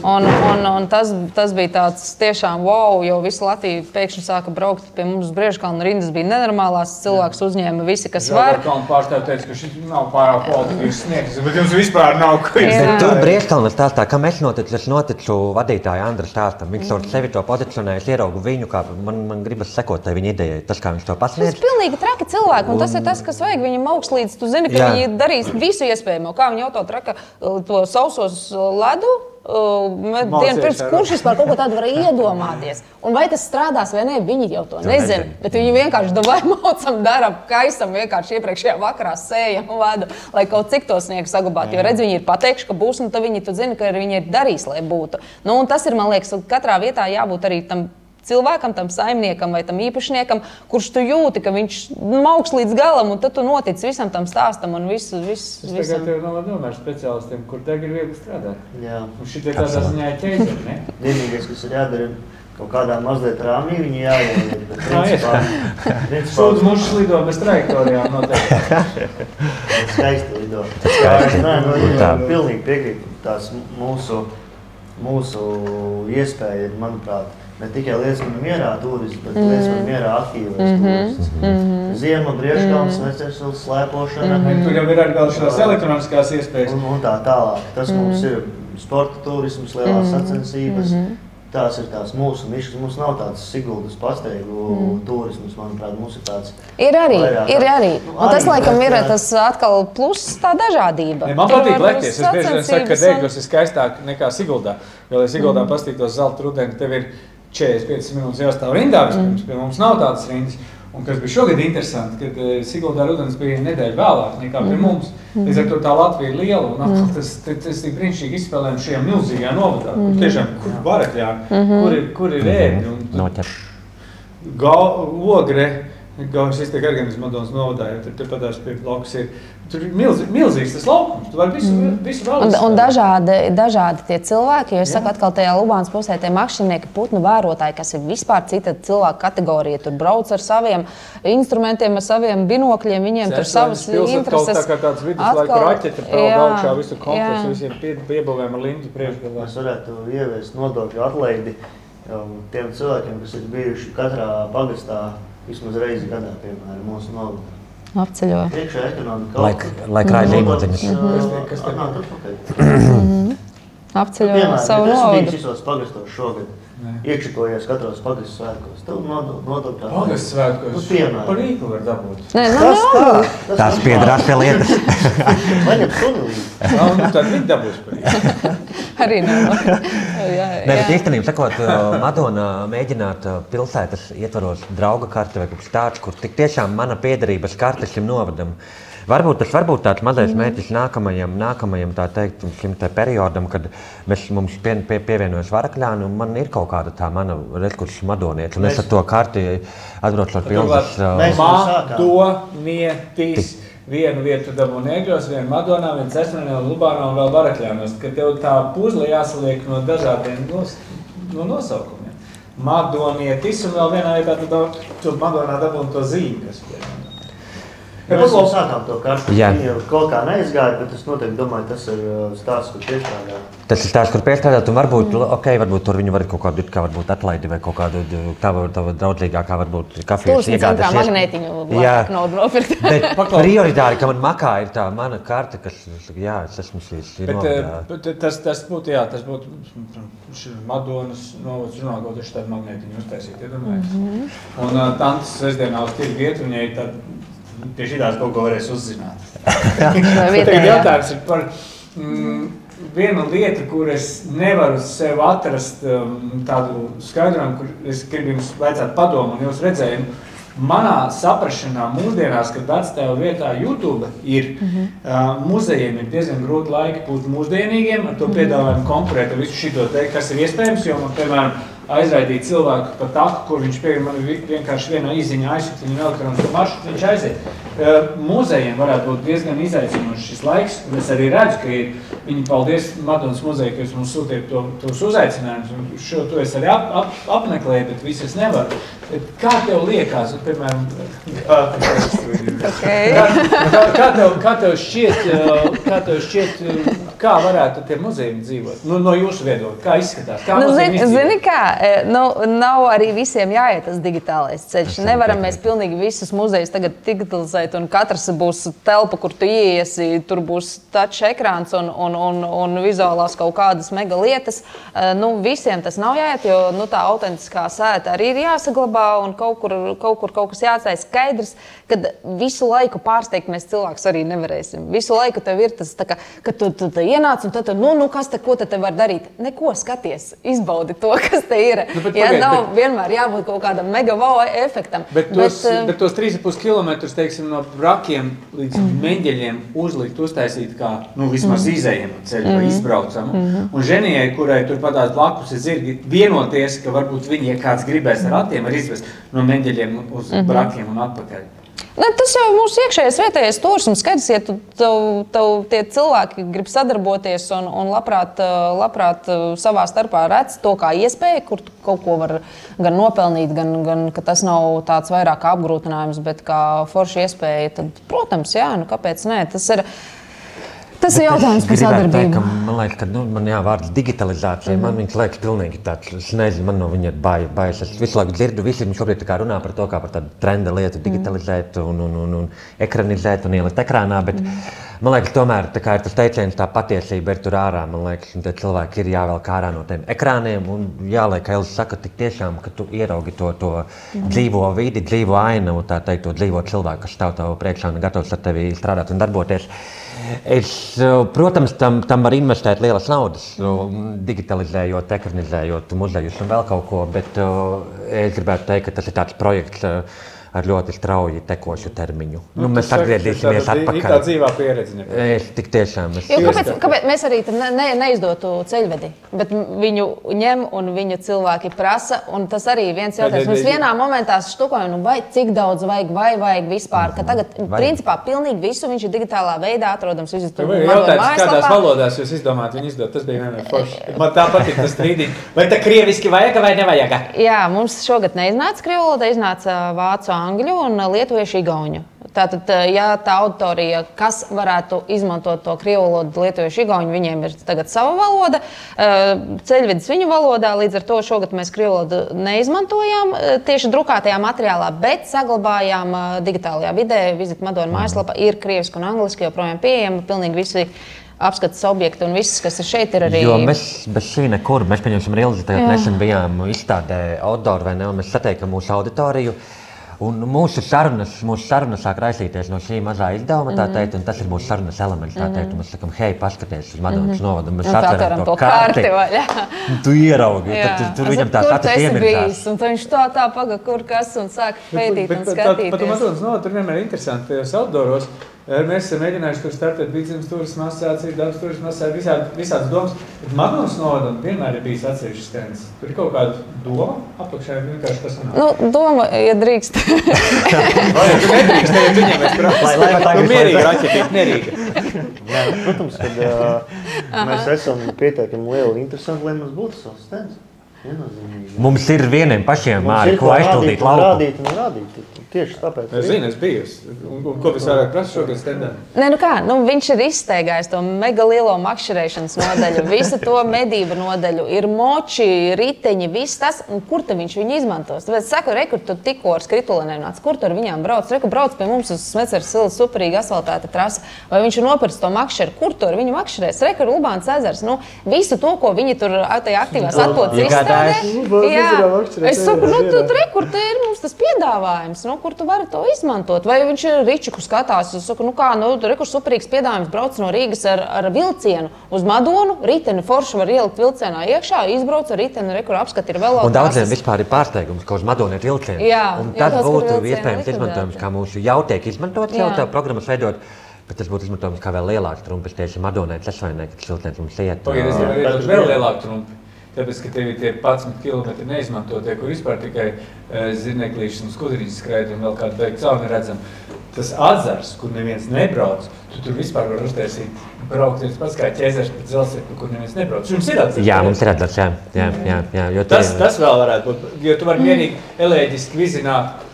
un tas bija tāds tiešām wow, jo visa Latvija pēkšņi sāka braukt pie mums Briežkalna rindas, bija nenormālās, cilvēks uzņēma visi, kas var. Žalgarkalna pārstāv teica, ka šis nav pārāk kvalitīvs sniegs, bet jums vispār nav ko Bet tu Briežkalna stāstā, kam es noticu vadītāja Andra stāstam, viņš ar sevi to pozicionēja, es ieraugu viņu, kā man gribas sekot tai viņa idejai, tas, kā viņš to pasniedz. Tas ir pilnīgi traki cilvēki, un tas ir tas, kas vajag viņam augšlīdz. Tu zini, ka viņi darīs visu iespējamo, kā viņi auto traka to sausos ledu, dienu pirms, kurš vispār kaut ko tādu var iedomāties. Un vai tas strādās vai ne, viņi jau to nezina. Bet viņi vienkārši davai maucam, daram, kaisam, vienkārši iepriekšējā vakarā sējam ledu, lai kaut cik to sniegu saglabātu. Jo redz, viņi ir pateikuši, ka būs, un tad viņi, tu zini, ka viņi ir darīs, lai būtu. Nu, un tas ir, man liekas, katrā vietā jābūt arī tam cilvēkam, tam saimniekam vai tam īpašniekam, kurš tu jūti, ka viņš augs līdz galam, un tad tu notic visam tam stāstam un visam. Es tagad tev nomēr speciālistiem, kur tagad ir viegli strādāt. Jā. Un šitie tādā ziņā ir ķeizeri, ne? Vienīgais, kas ir jādara, kaut kādā mazliet rāmī, viņi jāieliek. Sūdz mušas lido bez trajektorijām noteikti. Skaisti lido. Pilnīgi piekrīt. Tās mūsu iespēja ir, manuprāt, ne tikai Liesmanu mierā turisms, bet Liesmanu mierā aktīvais turisms. Ziema, Briežkalns, Vecērsils, slēpošana. Tur jau ir arī vēl šās elektroniskās iespējas. Un tā tālāk. Tas mums ir sporta turisms, lielās sacensības. Tās ir tās mūsu nišas. Mums nav tāds Siguldas pasteigu turisms, manuprāt, mums ir tāds. Ir arī. Un tas, laikam, ir tas atkal pluss tā dažādība. Man patīk lekties. Es bieži vien saku, ka Dēļos ir skaistāk nekā Siguldā. Jo, lai Siguldā pastītos zelta rudeni, tev ir 45 minūtes jāstāv rindā vispirms. Pie mums nav tādas rindas. Un kas bija šogad interesanti, kad Siguldā rudens bija nedēļa vēlāk nekā pie mums. Līdz ar to tā Latvija ir liela un atkal tas ir brīnišķīgi izspēlējumi šajā milzīgajā novadā. Kur tiešām, kur Barakļāni, kur ir ēdi. Ogre, šis tiek organizēts Madonas novadā, jo tur patās pie blokus ir. Tur ir milzīgs tas laukums, tu vari visu vēl. Un dažādi tie cilvēki, jo es saku atkal tajā Lubānas pusē, tie makšķernieki, putnu vērotāji, kas ir vispār cita cilvēku kategorija, tur brauc ar saviem instrumentiem, ar saviem binokļiem, viņiem tur savas intereses. Tā kā tāds viduslaiku raķeti prauda augšā visu kompleksu, visiem piebūvēm ar lindu priekšgalā. Mēs varētu ieviest nodokļu atlaidi tiem cilvēkiem, kas ir bijuši katrā pagastā vismaz reizi gadā, piemēram, mūsu novadā. Apceļoja. Priekšā ekonomika. Lai krāja zīmodziņas. Kas atnāk atpakaļ? Apceļoja savu novadu. Es biju visos pagastos šogad. Iekšikojies katros pagastu svētkos. Tev nodokļā. Pagastu svētkos? Par īklu var dabūt. Tās piedrās pie lietas. Vaņam sunilī. Tad viņi dabūs par īklu. Arī nevar. Bet īstenībā, sakot, Madona mēģināt pilsētas ietvaros drauga karte vai kaut kas tāds, kur tik tiešām mana piederības karte šim novadam. Varbūt tas tāds mazais mērķis nākamajam tā teikt, šim te periodam, kad mums pievienojas Varakļāni, un man ir kaut kāda tā mana resursu madonieca, un es ar to karti atbraucot pilsas. Madonietis. Vienu vietu dabū Negros, vienu Madonā, vienu Cesmanē, Lubānā un vēl Barakļānos, ka tev tā puzle jāsaliek no dažādiem nosaukumiem. Madonietis un vēl vienā vietā tu Madonā dabū to zīmi, kas ir. Mēs jau sākām to kartu, viņi jau kaut kā neizgāja, bet es noteikti domāju, tas ir stāsts, kur piestrādā. Tas ir stāsts, kur piestrādāt, un varbūt tur viņi var kaut kādu varbūt atlaidi vai kaut kādu tava draudzīgākā varbūt kafijas iegādes. Tur centrā magnētiņu labāk naudu nopirkt. Bet prioritāri, ka man makā ir tā mana karte, kas, es esmu šīs novadā. Bet tas būtu Madonas novads runāgot, es tādu magnētiņu uztaisīt, iedomājies. Un tantes sestdienā uz tirgu iet, viņai tad pie šitās kaut ko varēs uzzināt. Tagad jautājums ir par vienu lietu, kur es nevaru sev atrast tādu skaidrojumu, kur es gribu jums vaicāt padomu un jūs redzējumu. Manā saprašanā mūsdienās, kad vectēva vietā YouTube ir, muzejiem ir diezgan grūti laiki būt mūsdienīgiem, ar to piedāvājumu konkurēt ar visu šito te, kas ir iespējams, jo man, piemēram, aizraidīt cilvēku pa taku, kur viņš man vienkārši vienā izziņā aizsūt viņu elektronisku maršrutu, viņš aiziet. Muzejiem varētu būt diezgan izaicinošs šis laiks, un es arī redzu, ka viņi, paldies Madonas muzeja, ka jūs mums sūtiet tos uzaicinājumus, un šo to es arī apmeklēju, bet visu es nevaru. Kā tev liekas, piemēram, kā tev šķiet, kā varētu tie muzeji dzīvot? No jūsu viedokļa, kā izskatās? Kā zini kā, nav arī visiem jāiet tas digitālais ceļš. Nevaram mēs pilnīgi visus muzejus tagad digitalizēt, un katrs būs telpa, kur tu ieiesi, tur būs touch ekrāns un vizuālās kaut kādas mega lietas. Visiem tas nav jāiet, jo tā autentiskā sēta arī ir jāsaglabā, un kaut kur kaut kas jāatstāj skaidrs, kad visu laiku pārsteigt mēs cilvēkus arī nevarēsim. Visu laiku tev ir tas, tā kā, kad tu ienāc un tad, kas te, ko te var darīt? Neko, skaties, izbaudi to, kas te ir. Nav vienmēr jābūt kaut kādam mega wow efektam. Bet tos 3,5 kilometrus, teiksim, no brakiem līdz meņģeļiem uztaisīt kā, vismaz izējiem ceļu vai izbraucamu. Un ženijai, kurai tur padās blakus ir zirgi, vienoties, ka varbūt viņi, ja kāds gribēs ar ratiem, var izvest no meņģeļiem uz brakiem un atpakaļ. Tas jau mūsu iekšējais vietējais turisms, skaidrs, ja tie cilvēki grib sadarboties un labprāt savā starpā redz to kā iespēju, kur kaut ko var gan nopelnīt, gan ka tas nav tāds vairāk apgrūtinājums, bet kā forša iespēja, tad, protams, jā, kāpēc nē, tas ir jautājums par sadarbību. Man liekas, ka man vārds digitalizācija, man viņas liekas pilnīgi tāds, es nezinu, man no viņa ir bājas. Es visu laiku dzirdu, visi šobrīd runā par to, kā par tādu trenda lietu digitalizēt un ekranizēt un ielikt ekrānā, bet man liekas, tomēr tā kā ir tas teiciens, tā patiesība ir tur ārā, man liekas, un tie cilvēki ir jāvelk ārā no tiem ekrāniem un jāliek, kā Elza saka, tik tiešām, ka tu ieraugi to dzīvo vidi, dzīvo ainavu, tā teikt, to dzīvo cilvēku, kas stāv tavu priekšā un gatavs ar tevi strādāt un darboties. Protams, tam var investēt lielas naudas, digitalizējot, ekranizējot muzejus un vēl kaut ko, bet es gribētu teikt, ka tas ir tāds projekts ar ļoti strauji tekošu termiņu. Mēs atgriezīsimies atpakaļ. Tā dzīvā pieredze. Tik tiešām. Kāpēc mēs arī neizdotu ceļvedi, bet viņu ņem un viņu cilvēki prasa, un tas arī viens jautājums. Mēs vienā momentā štukojam, vai cik daudz vajag, vai vajag vispār, ka tagad, principā, pilnīgi visu viņš ir digitālā veidā atrodams. Jautājums, kādās valodās jūs izdomājat viņu izdot, tas bija vienmēr forši. Man tā patīk tas strīdīgi. Vai tā krieviski vajag vai nevajag? Jā, mums šogad neiznāca krievu valoda, iznāca vācu, angļu un lietuviešu igauņu. Tātad, ja tā auditorija, kas varētu izmantot to krievu valodu, lietuviešu igauņu, viņiem ir tagad sava valoda, ceļvedis viņu valodā, līdz ar to šogad mēs krievu valodu neizmantojām tieši drukātajā materiālā, bet saglabājām digitālajā vidē. Visit Madona mājaslapa ir krieviski un angliski joprojām pieejama, pilnīgi visi apskates objekti un viss, kas ir šeit, ir arī... Jo mēs bez šī nekur, mēs pieņemsim Ilzi, tagad nesen bijām izstādē outdoor, vai ne, un mēs satiekam mūsu auditoriju, un mūsu sarunas sāk raisīties no šī mazā izdevuma, tā teikt, un tas ir mūsu sarunas elements, tā teikt, un mēs sakam, hei, paskaties uz Madonas novadu, un mēs atveram to karti, tu ieraugi, tur viņam tā iemirzās. Un tad viņš tā paga, kur kas, un sāk pētīt un skatīties. Pat Madonas novadu tur vienmēr ir interesanti, tajos outdooros. Mēs esam mēģinājuši tur startēt Vidzemes turisma asociāciju, dabas turisma asociāciju, visādas domas. Bet Madonas novadam vienmēr ir bijis atsevišķs stends. Tur ir kaut kāda doma apakšā, vienkārši tas sanāk. Doma, ja drīkst. Vai, tu nedrīkst, ja tu ņemies prasīt. Tu mierīgi raķetīt, nerīgi. Protams, kad mēs esam pietiekami lieli interesanti, lai mums būtu savs stends. Mums ir vieniem pašiem māri, ko aizpildīt lauku. Rādīt un rādīt. Tieši tāpēc. Es zinu, es biju. Un ko visvairāk prasa šogad stendā? Viņš ir izsteigājis to mega lielo makšķerēšanas nodaļu, visu to medību nodaļu, ir moči, riteņi, viss tas, un kur te viņš viņu izmantos? Tāpēc saku, rekur, tu tikko ar skritulenēm nāc, kur tu ar viņām brauc? Rekur, brauc pie mums uz Smeceres ilas superīgi asfaltēta trasa, vai viņš ir nopircis to makšķeru, kur tu ar viņu makšķerēs? Rekur, Lubāns ezers, visu to, ko viņi tur tajā aktīvās atpūtas izstrādē. Es saku, rekur, te ir mums tas piedāvājums, kur tu vari to izmantot. Vai viņš ir Ričiku skatās, es saku, rekur superīgs piedāvājums, brauc no Rīgas ar vilcienu uz Madonu, riteni forši var ielikt vilcienā iekšā, izbrauc ar riteni, rekur apskat ir vēl. Un daudziem vispār ir pārsteigums, ka uz Madonu ir vilciens. Un tad būtu iespējams izmantojums, kā mūsu jau tiek izmantots, jau tā programmas veidot, bet tas būtu izmantojums kā vēl lielāks trumpis tieši Madonai, Cesvainai, kad vilciens mums iet. Pagaidies, vēl lielāku trumpi. tāpēc, ka tev ir tie 11 kilometri neizmantotie, kur vispār tikai zirneklīšas un skudriņas skraida un vēl kādu beigtu cauri neredzam. Tas atzars, kur neviens nebrauc, tu tur vispār var uztaisīt braukt viens pats kā ķezers pēc dzelzceļa, kur neviens nebrauc. Jums ir atzars? Jā, mums ir atzars, jā. Jo tas vēl varētu būt, jo tu vari mierīgi elēģiski vizināt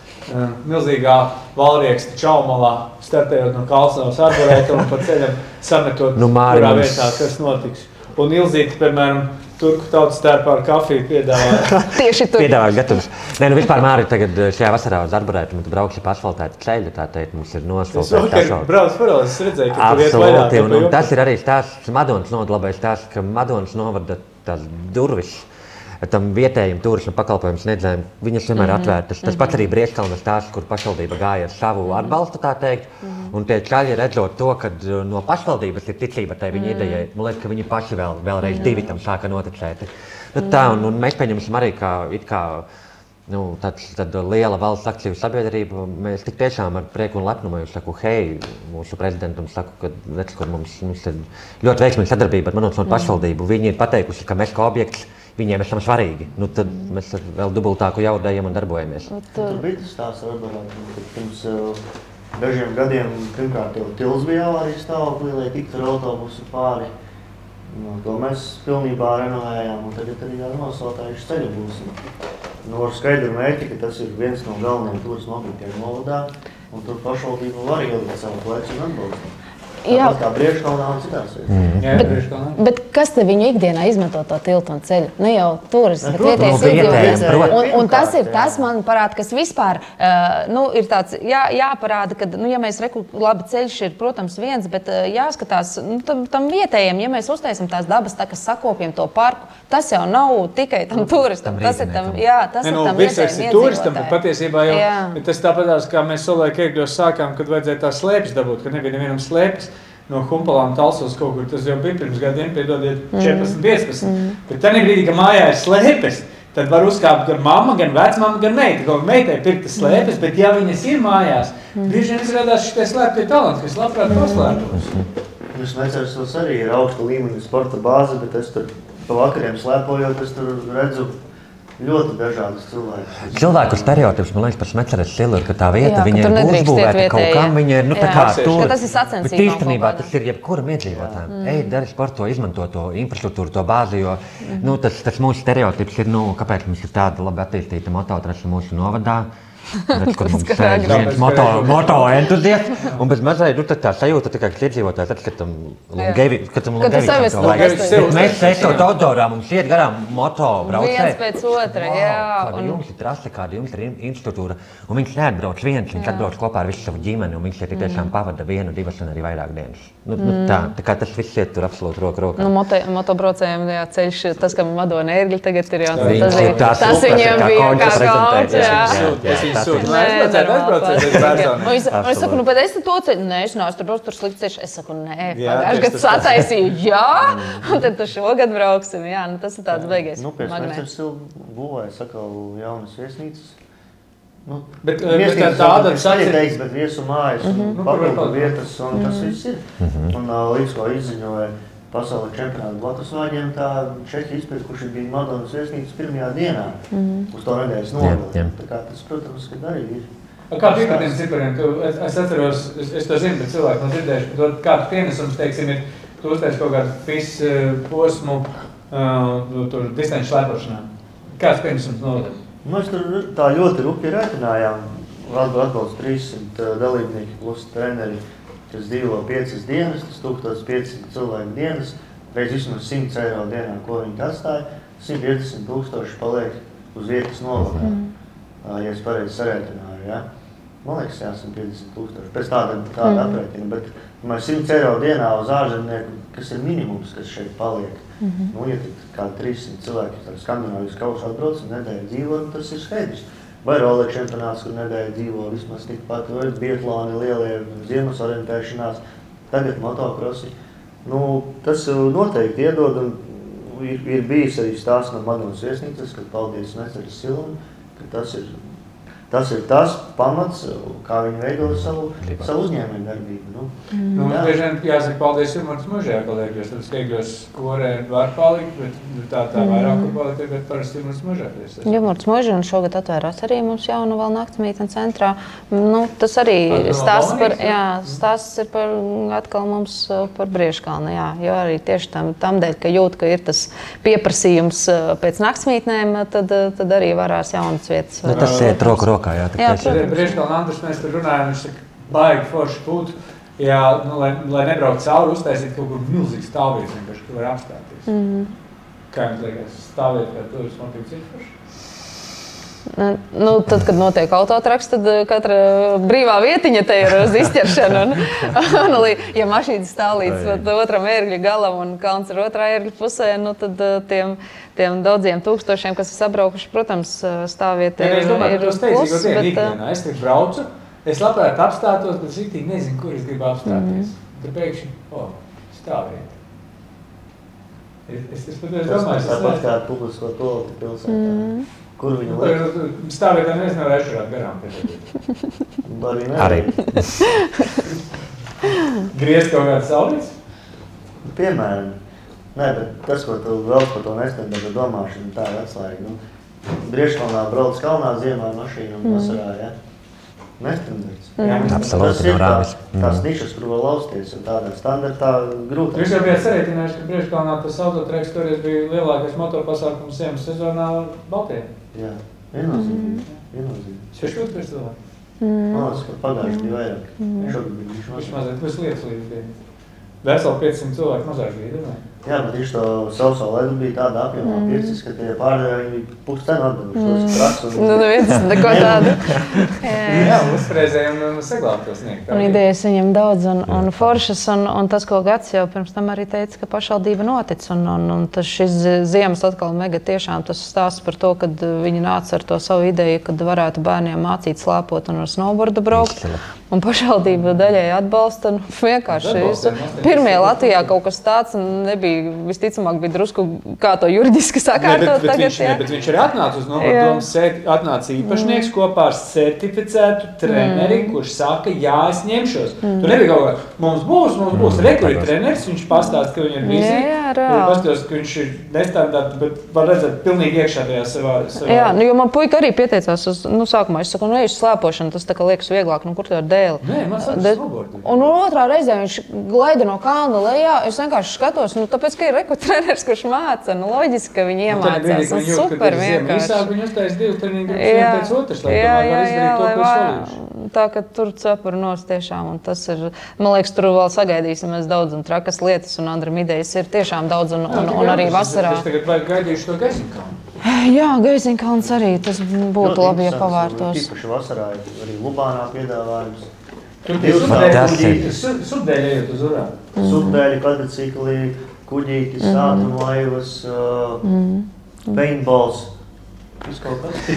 milzīgā valrieksta čaumalā, startējot no Kalsnavas arborēta un pa ceļam sametot, kurā vietā kas notiks. Un Ilzīti, piemēram, turku tautas stērpā ar kafiju piedāvā. Tieši tur. Piedāvā gatavs. Nē, nu vispār Māri tagad šajā vasarā uz arborētu, un tu braukši pa asfaltētu ceļu, tā teikt, mums ir nosfaltēts asfalts. Brauc parāli, es redzēju, ka tu iet vaļā. Absolūti, un tas ir arī stāsts, Madonas novada labais stāsts, ka Madonas novada tās durvis tam vietējiem turisma pakalpojumu sniedzējiem, viņas vienmēr atvērtas. Tas pats arī Brieškalna stāsts, kur pašvaldība gāja ar savu atbalstu, tā teikt. Un tie čaļi redzot to, ka no pašvaldības ir ticība tai viņa idejai, man liekas, ka viņi paši vēlreiz divi tam sāka noticēt. Nu, tā, un mēs pieņemsim arī, kā tāda liela valsts aktīva sabiedrība, mēs tik tiešām ar prieku un lepnumu saku, hei, mūsu prezidentam saku, ka redz, kur mums ir ļoti veiksmīga sadarbība ar Madonas pašvaldību. Viņi ir pateikuši, ka mēs kā objekts viņiem esam svarīgi. Nu, tad mēs vēl dubultāku jaudējam un darbojamies. Tur bija tas stāsts arborētu, kad pirms dažiem gadiem pirmkārt jau Tils bija avārijas stāvoklī, lai tiktu ar autobusu pāri. To mēs pilnībā renovējām un tagad arī ar nosvaltājuši ceļu būsim. Ar skaidru mērķi, ka tas ir viens no galvenajiem turisma objektiem novadā, un tur pašvaldība var ielikt savu plecu un atbalstu. Tāpat kā Brieškalnā un citās vietās. Bet kas te viņu ikdienā izmanto to tiltu un ceļu? Ne jau turisti, bet vietējais iedzīvotājs. Un tas man parāda, kas vispār ir tāds jāparāda, ka, ja mēs labi ceļš ir, protams, viens, bet jāskatās tam vietējiem, ja mēs uztaisam tās dabas takas, sakopjam to parku, tas jau nav tikai tam turistam. Tas ir tam vietējiem turistam, bet patiesībā jau tas tāpatās, kā mēs savulaik Ērgļos sākām, kad vajadzēja tās slēpes dabūt, ka nebija nevienam slēpes. No Humpalām Talsos kaut kur, tas jau bija pirms gadiem, piedodiet, 14, 15. Bet tajā brīdī, ka mājā ir slēpes, tad var uzkāpt gan mamma, gan vecmamma, gan meita. Kaut meitai pirktas slēpes, bet ja viņas ir mājās, bieži vien izrādās šitie slēptie talanti, kas labprāt paslēptos. Jūs Mecersos arī ir augsta līmeņa sporta bāze, bet es tur pa vakariem slēpojot, es tur redzu ļoti dažādas cilvēkus. Cilvēku stereotips, man liekas, par Smeceres silu ir, ka tā vieta, viņa ir uzbūvēta kaut kam, viņa ir, tā kā tur. Tas ir sacensībām. Bet īstenībā tas ir jebkuram iedzīvotājiem. Ej, dari sporto, izmanto to infrastruktūru, to bāzi, jo, tas mūsu stereotips ir, kāpēc mums ir tāda labi attīstīta mototrasa mūsu novadā. Redz, kur mums sēž viens moto entuziasts, un bez mazai, tā sajūta tikai, ka iedzīvotājs atskatam Lungevičam to vajag. Mēs sēžot outdoorā, mums iet garām moto braucēji. Viens pēc otra, jā. Kāda jums ir trase, kāda jums ir infrastruktūra, un viņš neatbrauc viens, viņš atbrauc kopā ar visu savu ģimeni, un viņš tiešām pavada 1, 2 un arī vairāk dienas. Tā kā tas viss iet tur absolūti roku rokā. Motobraucējiem ceļš, tas, ka Madona Ērgļi tagad ir jau, tas viņiem bija kā kauns, jā. Es saku, bet es to ceļu, nē, es neesmu, tur slikts ceļš. Es saku, nē, pagājuši gadu sataisīju, jā, un tad tu šogad brauksim, jā, tas ir tāds beigais magnēts. Pēc Meceres būvēja sakal jaunas viesnīcas. Bet tāda saļieteiks, bet viesu mājas, papildu vietas, un tas viss ir. Un līdz ko izziņoja pasaules čempionātu Blatusvāģiem, tā Čehi izpirkuši bija Madonas viesnīcas pirmajā dienā uz to nedēļas nogali. Tā kā tas, protams, kad arī ir. Kā bija par tiem cipariem? Es atceros, es to zinu, bet cilvēki nav dzirdējuši, ka kāds pienesums, teiksim, ir, tu uztais kaut kādu visu posmu tur distanču slēpošanā. Kāds pienesums novedam? Mēs tur tā ļoti rupi rēķinājām. Atbalsts 300 dalībnieki plus treneri, kas dzīvo 5 dienas, tas 1500 cilvēku dienas, reiz vismaz 100 eiro dienā, ko viņi atstāja, 150 000 paliek uz vietas novadā, ja es pareizi sarēķināju, ja? Man liekas, jā, 150 000, pēc tāda aprēķina, bet 100 eiro dienā uz ārzemnieku, kas ir minimums, kas šeit paliek. Ja kādi 300 cilvēki, tad Skandināvijas kaušu atbrauc un nedēļa dzīvo, tas ir skaidrs. Vai roller čempionāts, kur nedēļa dzīvo vismaz tikpat, vai biatloni, lielie ziemas orientēšanās, tagad motocrossi. Tas noteikti iedod, un ir bijis arī stāsts no Madonas viesnīcas, kad paldies Meceres Silam, ka tas ir Tas ir tas pamats, kā viņi veido savu uzņēmēju darbību. Bieži vien jāsaka paldies Jurmārtas Mužajā kolēģos, tad Skeigļos korē var palikt, bet tā vairāk var palikt, bet parasti Jurmārtas Mužā. Jurmārtas Muža un šogad atvērās arī mums jaunu vēl naktsmītnes centrā. Tas arī stāsts ir par atkal mums par Briežkalni, jo arī tieši tam dēļ, ka jūt, ka ir tas pieprasījums pēc naktsmītnēm, tad arī varās jaunas vietas. Tas iet roku rokā, jā. Briežkalna Andrus mēs tur runājam, viņš saka, baigi forši būtu, lai nebraukt cauri, uztaisīt kaut kur milzīgu stāvvietu, vienkārši, kur var apstāties. Kā jums liekas, stāvvieta kā turismu motīvs ir forši? Tad, kad notiek autotraks, tad katra brīvā vietiņa te ir uz izķeršanu. Ja mašīna stāv līdz otram ērgļa galam un kalns ir otrā ērgļa pusē, tad tiem daudziem tūkstošiem, kas ir sabraukuši, protams, stāvvieta ir plus. Es tik braucu, es labprāt apstātos, bet es tik nezinu, kur es gribu apstāties. Tad pēkšņi, stāvvieta. Es domāju, tāpat kā publisko toaleti pilsētā. Kur viņu liek? Stāvvietā nevar aizšurāt garām. Arī. Griezt kaut kāds saulīts? Piemēram. Nē, bet tas, ko tu vēl par to nestendēta domāšana, tā ir atslēga. Briežkalnā brauc kalnā ziemā mašīna un vasarā, ja? Nestendēts. Absolūti, no rāmis. Tās nišas, kur vēl lausties, un tādā standartā grūti. Jūs jau bijāt sarēķinājuši, ka Briežkalnā tas autotreks toreiz bija lielākais motorpasākums ziemas sezonā Baltijā. Jā, viennozīmīgi. Šešot pēc cilvēku? Man liekas, ka pagājuši bija vairāk. Šogad bija viņš mazliet. Tas lietas līdz bija. Veseli 500 cilvēku mazāk bija, domāju. Jā, bet viņš to sauso ledu bija tāda apjomā pircis, ka tie pārdevēji bija puscenu atdevuši. Tas viens neko tādu. Jā, uzfrēzēja un saglābt to sniegt. Un idejas viņam daudz un foršas, un tas, ko Gats jau pirms tam arī teica, ka pašvaldība notic. Un tas šis ziemas atkal mega tiešām tas stāsts par to, kad viņi nāca ar to savu ideju, kad varētu bērniem mācīt slēpot un ar snowboardu braukt. Un pašvaldība daļai atbalsta, vienkārši pirmie Latvijā kaut kas tāds nebija, visticamāk bija drusku kā to juridiski sakārtot tagad. Bet viņš arī atnāca uz novadomas atnāca īpašnieks kopā ar certificētu treneri, kurš saka, jā, es ņemšos. Tu nebija kaut kā, mums būs rekuri treneris, viņš pastāst, ka viņa ir vizija. Pastāst, ka viņš ir nestandarta, bet var redzēt pilnīgi iekšā tajā savā. Jā, jo man puika arī pieteicās uz, sākumā, es saku, eju slēpošanu, tas tā kā liekas vieglāk, kur tu ar dēli. Nē, man saka snowboardu. Un otrā reizē viņš glaida no kalna lejā, es vienkārši skatos, tāpēc, ka ir rekordtreneris, kurš māca, loģiski, ka viņi iemācās, un super vienkārši. Viņi uztais 2 treniņu grupas vien pēc otras, lai tomēr var izdarīt to, ko solījuši. Tā, ka tur cepur nos tiešām, un tas ir, man liekas, tur vēl sagaidīsim mēs daudz un trakas lietas, un Andram idejas ir tiešām daudz, un arī vasarā. Es tagad vajag gaidīšu to Geizinkalnu. Jā, Geizinkalns arī, tas būtu labi, ja pavārtos. Tīpaši vasarā arī Lubānā piedāvājums. Tur bija subdēļ ejot uz urā. Subdēļi, kvadricikli, kuģītis, sātumlaivas, paintballs.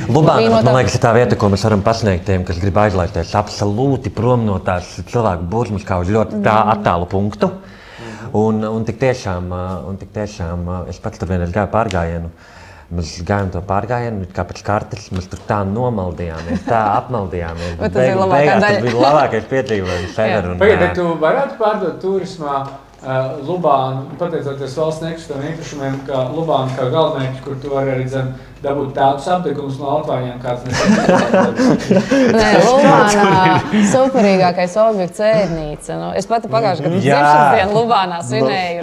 Lubāna, man liekas, ir tā vieta, ko mēs varam pasniegt tiem, kas grib aizlaisties absolūti prom no tās cilvēku burzmas kā uz ļoti tā attālu punktu. Un tik tiešām, es pats tur vienreiz gāju pārgājienu. Mēs gājām to pārgājienu, kā pēc kartes, mēs tur tā nomaldījāmies, tā apmaldījāmies. Bet tas bija labākais piedzīvojums ever. Pagaid, tu varētu pārdot turismā Lubānu, pateicoties valsts nekustamiem īpašumiem, kā Lubānu kā galvenais, kur tu vari arī dabūt tādus apdegumus no Altvāņiem, kāds Nē, Lubānā superīgākais objekts ēdnīca. Es pati pagājuši gadu dzimšanas dienu Lubānā svinēju.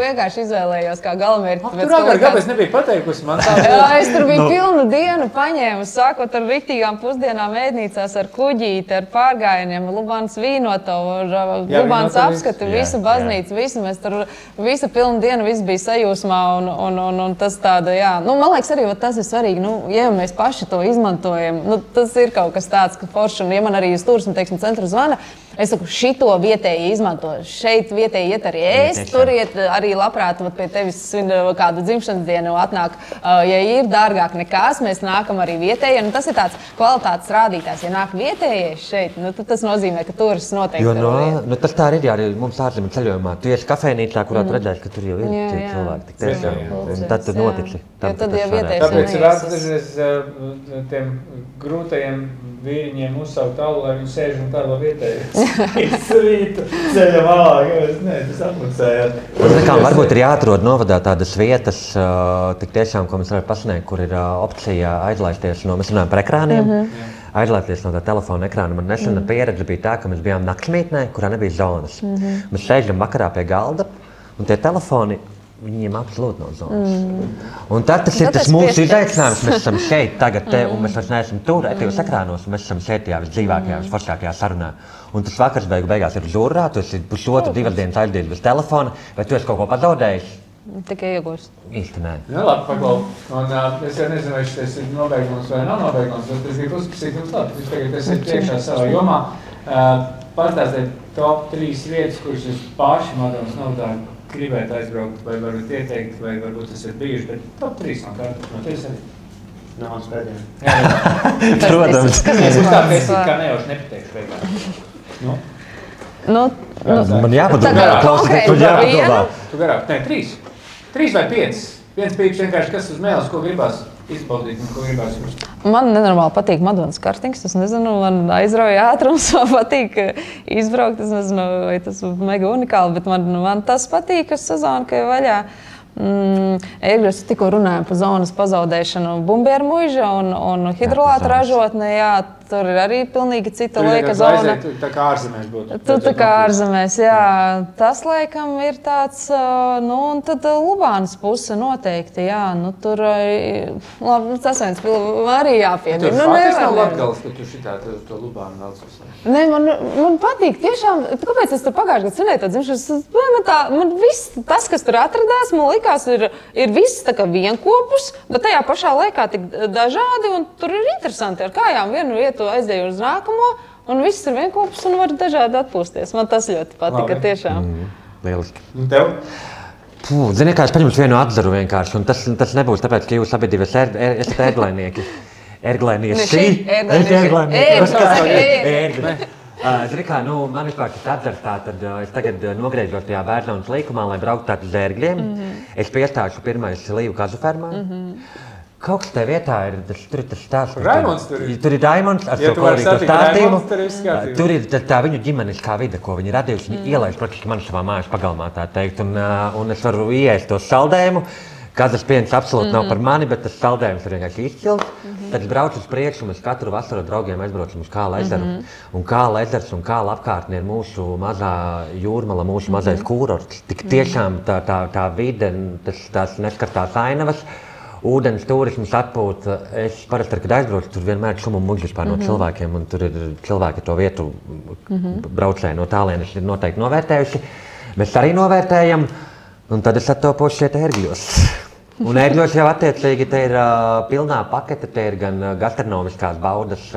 Vienkārši izvēlējos kā galamērķi. Tur agāk, kāpēc nebija pateikusi man? Es tur biju pilnu dienu paņēmu, sākot ar riktīgām pusdienām ēdnīcās, ar kuģīti, ar pārgājieniem, Lubānas vīnotavu, Lubānas apskatu, visu baznīcu, visu. Mēs tur visa pilnu dienu, viss bija sajūsmā un tas tāda, jā. Man liekas arī, tas ir svarīgi, ja mēs paši to izmantojam, tas ir kaut kas tāds, ka forši, un ja man arī uz turismu, teiksim, centru zvana, Es saku, šito vietēji izmanto, šeit vietēji iet arī tur iet arī labprāt, pie tevis kādu dzimšanas dienu atnāk, ja ir dārgāk nekās, mēs nākam arī vietēji, un tas ir tāds kvalitātes rādītājs, ja nāk vietējie šeit, tad tas nozīmē, ka turists noteikti jo, tas tā ir arī mums ārzemju ceļojumā. Tu esi kafejnīcā, kurā tu redzēsi, ka tur jau ir tie cilvēki, tik tiešām, un tad tu notici. Tāpēc ir atdažies tiem grūtajiem vīriņiem uzsaukt alu, lai viņi sēž un tārlo vietēji. Rītu ceļa malā, tas atmucējāt. Varbūt ir jāatrod novadā tādas vietas, tik tiešām, ko mēs varam pasniegt, kur ir opcija aizlaisties no, mēs runājam par ekrāniem, aizlaisties no tā telefona ekrāna. Man nesena pieredze bija tā, ka mēs bijām naktsmītnē, kurā nebija zonas. Mēs sēžam vakarā pie galda, un tie telefoni, viņiem absolūti nav zonas. Un tad tas ir tas mūsu izaicinājums. Mēs esam šeit tagad te, un mēs vairs neesam tur, etajos ekrānos, un mēs esam šeit tajā visdzīvākajā, visforšākajā sarunā. Un tas vakars beigās ir žurrā, tu esi pusotru, 2 dienas aizdies bez telefona, vai tu esi kaut ko pazaudējis? Tikai iegūst. Īsti nē. Nu, labi, paklau. Un es jau nezinu, vai šis ir nobeigums vai nav nobeigums, bet es gribu uzprasīt jums labi. Jūs tagad esat priekšā savā jomā. Pastāstiet top 3 vietas, kuras jūs paši Madonas novadā gribētu aizbraukt, vai varbūt ieteikt, vai varbūt esat bijuši, bet top 3 no kārtas. No tevis arī? Nav spēdien. Protams. Es uzstāties, kā nejauši nepateikšu beigās. Man jāpadomā, klausīties, tu jāpadomā. Tu garāk, nē, 3. 3 vai 5. Viens pīks vienkārši, kas uz mēles, ko gribās izbaudīt un ko gribās jums. Man nenormāli patīk Madonas kartings, es nezinu, man aizrauja ātrums, man patīk izbraukt, es nezinu, vai tas ir mega unikāli, bet man tas patīk, ka sezona, ka ir vaļā. Ērgļos tikko runājām par zonas pazaudēšanu Bumbieru muiža un hidrolāta ražotne, jā, tur ir arī pilnīgi cita laika zona. Tā kā ārzemēs būtu. Tā kā ārzemēs, jā. Tas laikam ir tāds, un tad Lubānas puse noteikti, jā, tur, labi, tas viens arī jāpiedod. Tur faktiski nav Latgales, ka tu šitā to Lubānu velc uz. Nē, man patīk, tiešām, kāpēc es tur pagājuši gadu svinēju to dzimšanas, man viss tas, kas tur atradās, man likās, ir viss tā kā vienkopus, bet tajā pašā laikā tik dažādi, un tur ir interesanti ar kājām vienu vietu aizdeju uz nākamo, un viss ir vienkopus un var dažādi atpūsties. Man tas ļoti patika, tiešām. Lieliski. Un tev? Zini, kā es paņemšu vienu atzaru vienkārši, un tas nebūs tāpēc, ka jūs abi divi esat ērglēnieki. Ērglēnieši. Zini kā, man vispār tas atzars tā, tad es tagad nogriežos tajā Bērzonas līkumā, lai brauktu tā uz ērgļiem. Es piestāšu pirmais Līvu kazu fermā. Kaut kas tajā vietā ir, tur ir tas stāsts. Raimonds tur ir. Tur ir Raimonds ar to kolorīto stāstījumu. Tur ir tā viņu ģimeniskā vide, ko viņi radījuši. Viņi ielaiž praktiski man savā mājas pagalmā, tā teikt, un es varu ieiest to saldējumu. Kazas piens absolūti nav par mani, bet tas saldējums ir vienkārši izcils. Tad es braucu uz priekšu, mēs katru vasaru draugiem aizbraucam uz Kāla ezeru. Un Kāla ezers un Kāla apkārtne ir mūsu mazā jūrmala, mūsu mazais kūrorts. Tik tiešām tā vide, tās neskartās ainavas, ūdens turisms atpūta. Es parasti, kad aizbraucu, tur vienmēr šumu muļ vispār no cilvēkiem, un tur ir cilvēki to vietu braucēji no tālienes ir noteikti novērtējuši. Mēs arī novērtējam. Un tad es attopošu šeit ērgļos. Un ērgļos jau attiecīgi te ir pilnā pakete, te ir gan gastronomiskās baudas,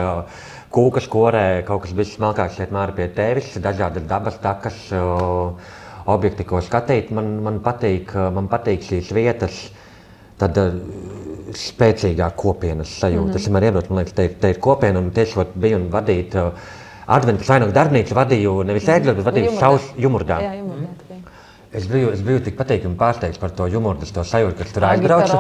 kūkas korē, kaut kas viss smalkāks šeit māri pie tevis, dažādas dabas takas, objekti, ko skatīt. Man patīk šīs vietas, tad spēcīgā kopienas sajūta. Es vienmēr iebraucu, man liekas, te ir kopiena, un tieši biju un vadīt Adventas vainagu darbnīcu, vadīju nevis ērgļos, bet vadīju Saus Jumurdā. Jā, Jumurdā. Es biju tik patīkami pārsteigts par to jumordas, to sajūtu, kad tur aizbraucu.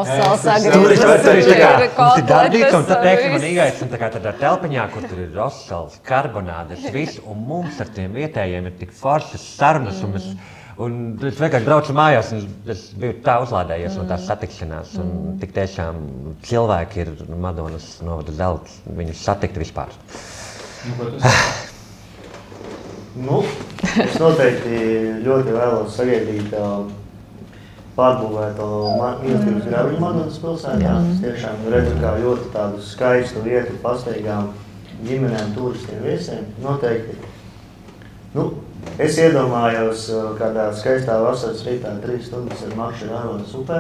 Tur ir darbīgs, un tad pēkšņi man iegaisina tādā telpiņā, kur tur ir rosals, karbonādes, viss, un mums ar tiem vietējiem ir tik foršas sarunas, un es vienkārši braucu mājās, un es biju tā uzlādējies no tās satikšanās, un tik tiešām cilvēki ir Madonas novada zelts, viņus satikt vispār. Es noteikti ļoti vēlos sagaidīt pārbūvēto mīlestības graviņu Madonas pilsētā. Es tiešām redzu kā ļoti tādu skaistu vietu pastaigām ģimenēm, turistiem, viesiem. Noteikti. Es iedomājos kādā skaistā vasaras rītā 3 stundas ar makšanu Aronas upē,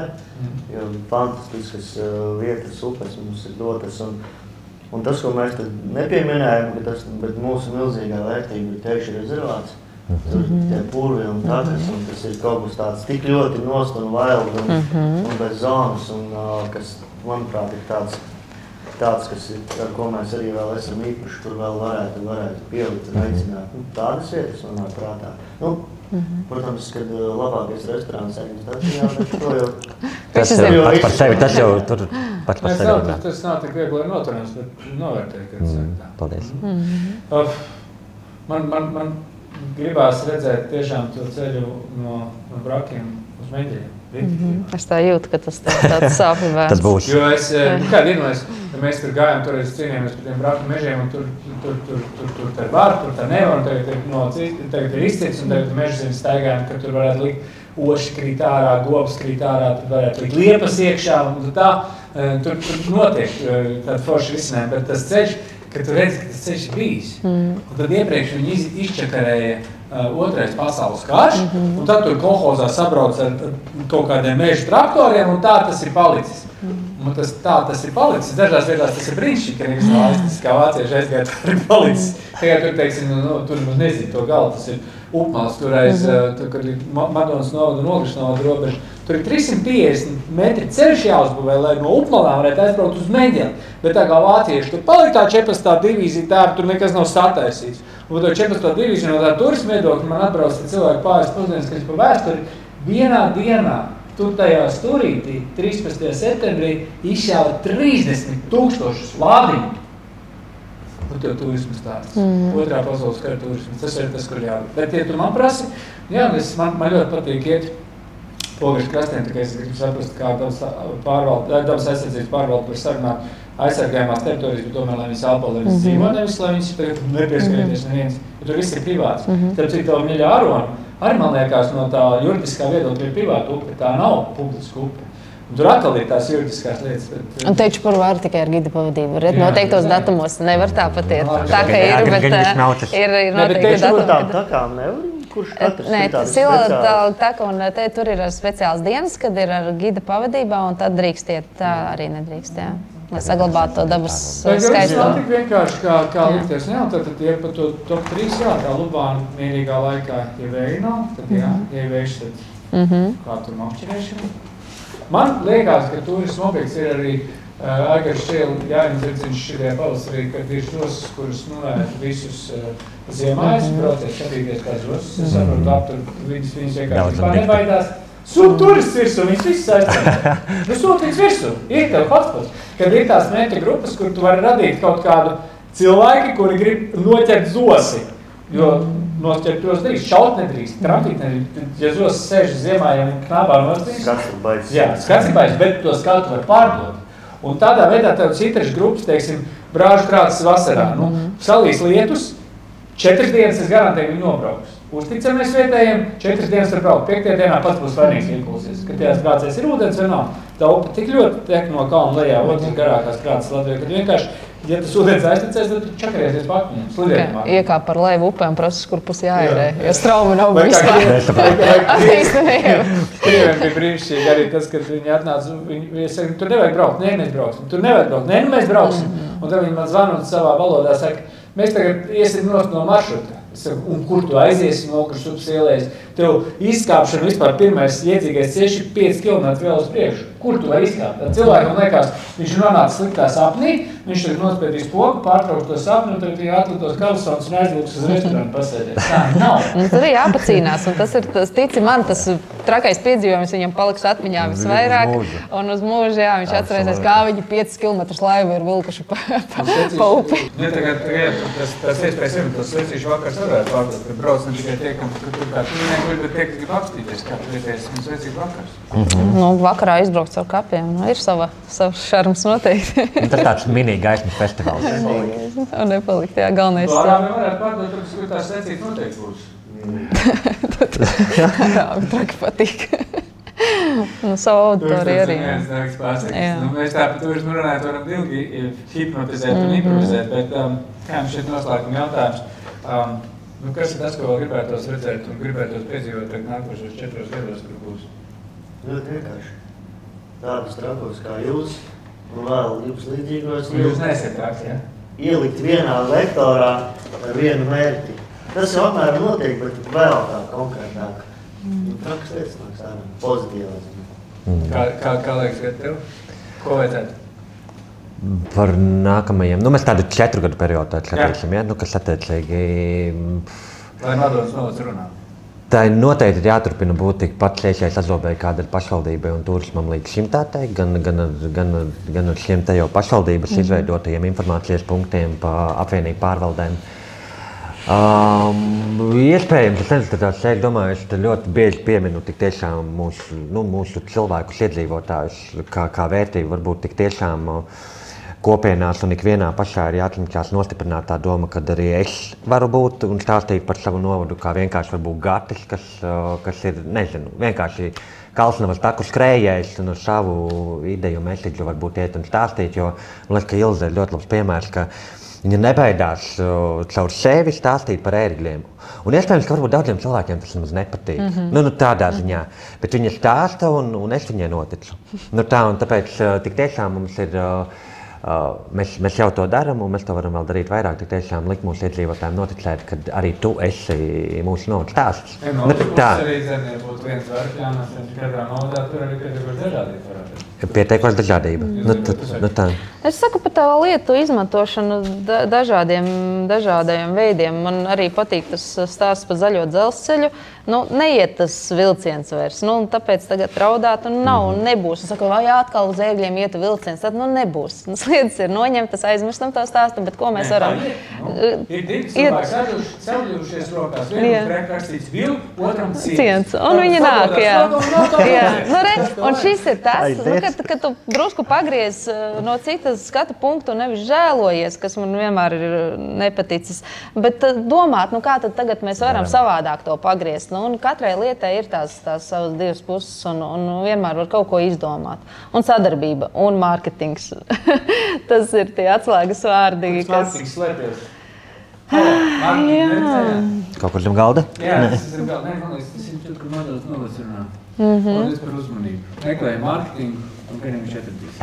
jo fantastiskas vietas upes mums ir dotas. Un tas, ko mēs tad nepieminējam, bet mūsu milzīgā vērtība ir tieši rezervāts. Tur tie purvi un takas, un tas ir kaut kas tāds tik ļoti nost un wild un bez zonas, un kas, manuprāt, ir tāds, kas ir, ar ko mēs arī vēl esam īpaši, kur vēl varētu pielikt un aicināt. Tādas vietas manā prātā. Protams, kad labākais restorāns saņems stacijā, bet to jau... Tas pats par sevi, tas jau tur pats par sevi. Tas nav tik viegli noturams, bet novērtēju, kad saka tā. Paldies. Man gribās redzēt tiešām to ceļu no Brakiem uz Meģiem. Es tā jūtu, ka tas tāds sāpju vērts. Tas būs. Jo es, kādi mēs tur gājām, tur cīnījāmies par tiem Braku mežiem, un tur tā var, tur tā nevar, un tagad ir izcits, un tagad mežziemas staigājām, ka tur varētu likt oši krīt ārā, gobas krīt ārā, tur varētu likt liepas iekšā, un tā, tur notiek tāda forša risinājuma, bet tas ceļš, ka tu redzi, ka tas ceļš ir bijis. Un tad iepriekš viņi izčakarēja otrais pasaules karš, un tad tur kolhozā sabrauc ar kaut kādiem mežu traktoriem, un tā tas ir palicis. Un tas ir palicis. Dažās vietās tas ir brīnišķīgi, ka nevis valstis, kā vācieši aizgāja, tur ir palicis. Tagad tur, teiksim, tur nezinu to galu, tas ir Upmals, tur kad ir Madonas novada un Ogrišas novada robeža. Tur ir 350 metri ceļš jāuzbūvē, lai no Upmalām varētu aizbraukt uz Meģeli. Bet tā kā vācieši, tur palika tā 14. divīzija, tā tur nekas nav sataisīts. Un to 14. divīzija no tā turisma viedokļa man atbrauc cilvēki pāris pusdienas, kas pa vēsturi vienā dienā. Tur tajā stūrītī, 13. septembrī, izšāva 30,000 lādiņu. Un tev turismas tāds. Otrā pasaules kara turismas. Tas ir tas, kur jābūt. Bet, ja tu man prasi, man ļoti patīk iet Ogrišu krastiem, tā kā es gribu saprast, kā dabas aizsardzības pārvalde var sarunāt aizsargājumās teritorijas, bet tomēr, lai viņas elpo, lai viņas dzīvo, nevis, lai viņas tagad nepieskarieties neviens. Jo tur viss ir privāts. Tāpēc, cik tev mīļa Arona, arī man liekas no tā juridiskā viedokļa ir privāta upe, tā nav publiska upe. Un tur atkal ir tās juridiskās lietas. Bet... Un teicu par varu tikai ar gida pavadību. Noteiktos datumos nevar tāpat iet. Tā kā ir, bet ir noteikti datumi. Takām nevar? Kurš katrs Nē, ir tādas Sila taka un te tur ir speciāls dienas, kad ir ar gida pavadībā, un tad drīkst iet, tā arī nedrīkst, jā. Lai saglabātu to dabas skaistumu. Tas nav tik vienkārši, kā likties. Jā, tad ir par to top 3, jā, tā Lubāna mierīgā laikā, ja vēja nav, tad jā, ja vējš, tad kā tur makšķirēšana. Man liekas, ka turismu objekts ir arī Aigars Šķiela jāindzirdziņš šitajā pavasarī, kad ir šos, kurus visus ziemājas, braucies skatīties kāds rosis. Es saprotu, aptur viņas vienkārši vispār nebaidās. Sūt turists virsū, viņas viss aizcēl. Sūt viņas virsū, ir tev hotspots. Kad ir tās mērķa grupas, kur tu vari radīt kaut kādu cilvēki, kuri grib noķert zosi. Jo noķert tos drīkst, šaut nedrīkst, trampīt nedrīkst. Ja zosis sēž ziemā, ja viņi knābā nostrīkst. Skats ir baids. Jā, skats ir baids, bet to skatu var pārdot. Un tādā veidā tev citas grupas, teiksim, brāžu krātas vasarā. Salīs lietus, 4 dienas es garantēju viņu nobrauks. Uzticamies vietējiem, 4 dienas var braukt. 5. dienā pats būs vainīgs iekulsies. Kad tajās krācēs ir ūdens vai nav, tā upe tik ļoti tek no kalna lejā, otrs garākās krātas Latvijā, kad vienkārši, ja tas ūdens aiztecēs, tad tu čakarēsies pa akmeņiem, slidēm. Iekāp par leju upē un prasas, kur pusi jāierē, jo strauma nav vispār. Krieviem bija brīnišķīgi arī tas, kad viņi atnāca, viņi saka, tur nevajag braukt, nē, mēs brauksim, tur nevajag braukt, nē, mēs brauksim. Un tad viņi man zvanot savā valodā, saka, mēs tagad iesim nost no maršruta. Un kur tu aiziesi no Ogrišas upes ielēs? Tev izkāpšana vispār pirmais iedzīgais ceļš ir 5 km vēl uz priekšu. Kur tu vari izkāpt? Tad cilvēkam liekas, viņš nonāca sliktā sapnī, viņš tagad nospēdīs pogu, pārtrauks to sapni, un tad viņi atlidos kalsons un aizlūks uz restorānu pasēdēt. Tā nav. Tad ir jāpacīnās, un tas ir, tici man, tas trakais piedzīvojums viņam paliks atmiņā visvairāk. Un uz mūžu, jā, viņš atcerēsies, kā viņi 5 km laivu ir vilkuši pa upi. Tagad tas iespējas ir, tas svecīšu vakars varētu pārdot, ka brauc ne tikai tie, kam tur kā tu bet tie, kas grib apstīties, kā tu lieties, mums svecīšu vakars. Vakarā izbraukt caur kapiem, ir sava šarms noteikti. Tas tāds mini gaismas festivāls. Un nepalikt, jā, galvenais. Vārām varētu pārdot, kur tās svecīt noteikti būs. Jā, traki patīk. Savu auditoriju arī. Mēs tā par turismu runājot varam ilgi hipnotizēt un improvizēt, bet kā mums šeit noslēguma jautājums, kas ir tas, ko vēl gribētos redzēt un gribētos piedzīvot tagad nākošos 4 gados, kur būs? Ļoti vienkārši. Tādus trakos kā jūs, un vēl jums līdzīgos Jūs neesat tāds, ja? Ielikt vienā vektorā ar vienu mērķi. Tas jau apmēram notiek, bet vēl tā konkrētāk. Trakas lietas nāk sārā, pozitīvās. Kā liekas, ka tev? Ko vajadzētu? Par nākamajiem, mēs tādu 4 gadu periodu skatīsim, ja? Kas attiecīgi... Lai Madonas novads runā. Tā noteikti ir jāturpina būt tikpat ciešai sazobēji, kāda ir pašvaldībai un turismam līdz šim tā teikt, gan ar šiem te jau pašvaldības izveidotajiem informācijas punktiem pa apvienību pārvaldēm. Iespējams, es domāju, es ļoti bieži pieminu tik tiešām mūsu cilvēkus, iedzīvotājus, kā vērtību, varbūt tik tiešām kopienās un ikvienā pašā ir jācenšas nostiprināt tā doma, ka arī es varu būt un stāstīt par savu novadu, kā vienkārši varbūt Gatis, kas ir, nezinu, vienkārši Kalsnavas taku skrējējs un ar savu ideju mēsīdžu varbūt iet un stāstīt, jo man liekas, ka Ilze ir ļoti labs piemērs, ka viņa nebaidās caur sevi stāstīt par ērgļiem. Un iespējams, ka varbūt daudziem cilvēkiem tas nemaz nepatīk. Tādā ziņā. Bet viņa stāsta un es viņai noticu. Un tāpēc tik tiešām mums ir... Mēs jau to darām, un mēs to varam vēl darīt vairāk. Tik tiešām likt mūsu iedzīvotājiem noticēt, ka arī tu esi mūsu novads stāsts. Arī zemē būtu viens vārkļānas, un katrā novadā tur arī pieteikoši dažādība. Es saku par tā lietu izmantošanu dažādiem veidiem. Man arī patīk tas stāsts par zaļo dzelzceļu. Neiet tas vilciens vairs. Tāpēc tagad raudāt un nav un nebūs. Es saku, vai atkal uz ēgļiem iet vilciens, tad nebūs. Sliedas ir noņemtas, aizmirstam to stāstu, bet ko mēs varam? Ir divi cilvēki ceļušies rokās. Vienam priek rakstīts vil, otram ciens. Un viņi nāk, jā. Un šis ir tas, kad tu drusku pagriez no citas skatu punktu un nevis žēlojies, kas man vienmēr ir nepaticis, bet domāt, kā tad tagad mēs varam savādāk to pagriezt. Un katrai lietai ir tās savas divas puses un vienmēr var kaut ko izdomāt. Un sadarbība un mārketings. Tas ir tie atslēgas vārdi, kas... Mārketings slēpjas. Kaut kur zem galda? Jā, tas ir zem galda. Nē, man liekas, tas ir tur, kur Madonas novads runā. Paldies par uzmanību. Meklēju mārketingu un vienam viņš atradīs.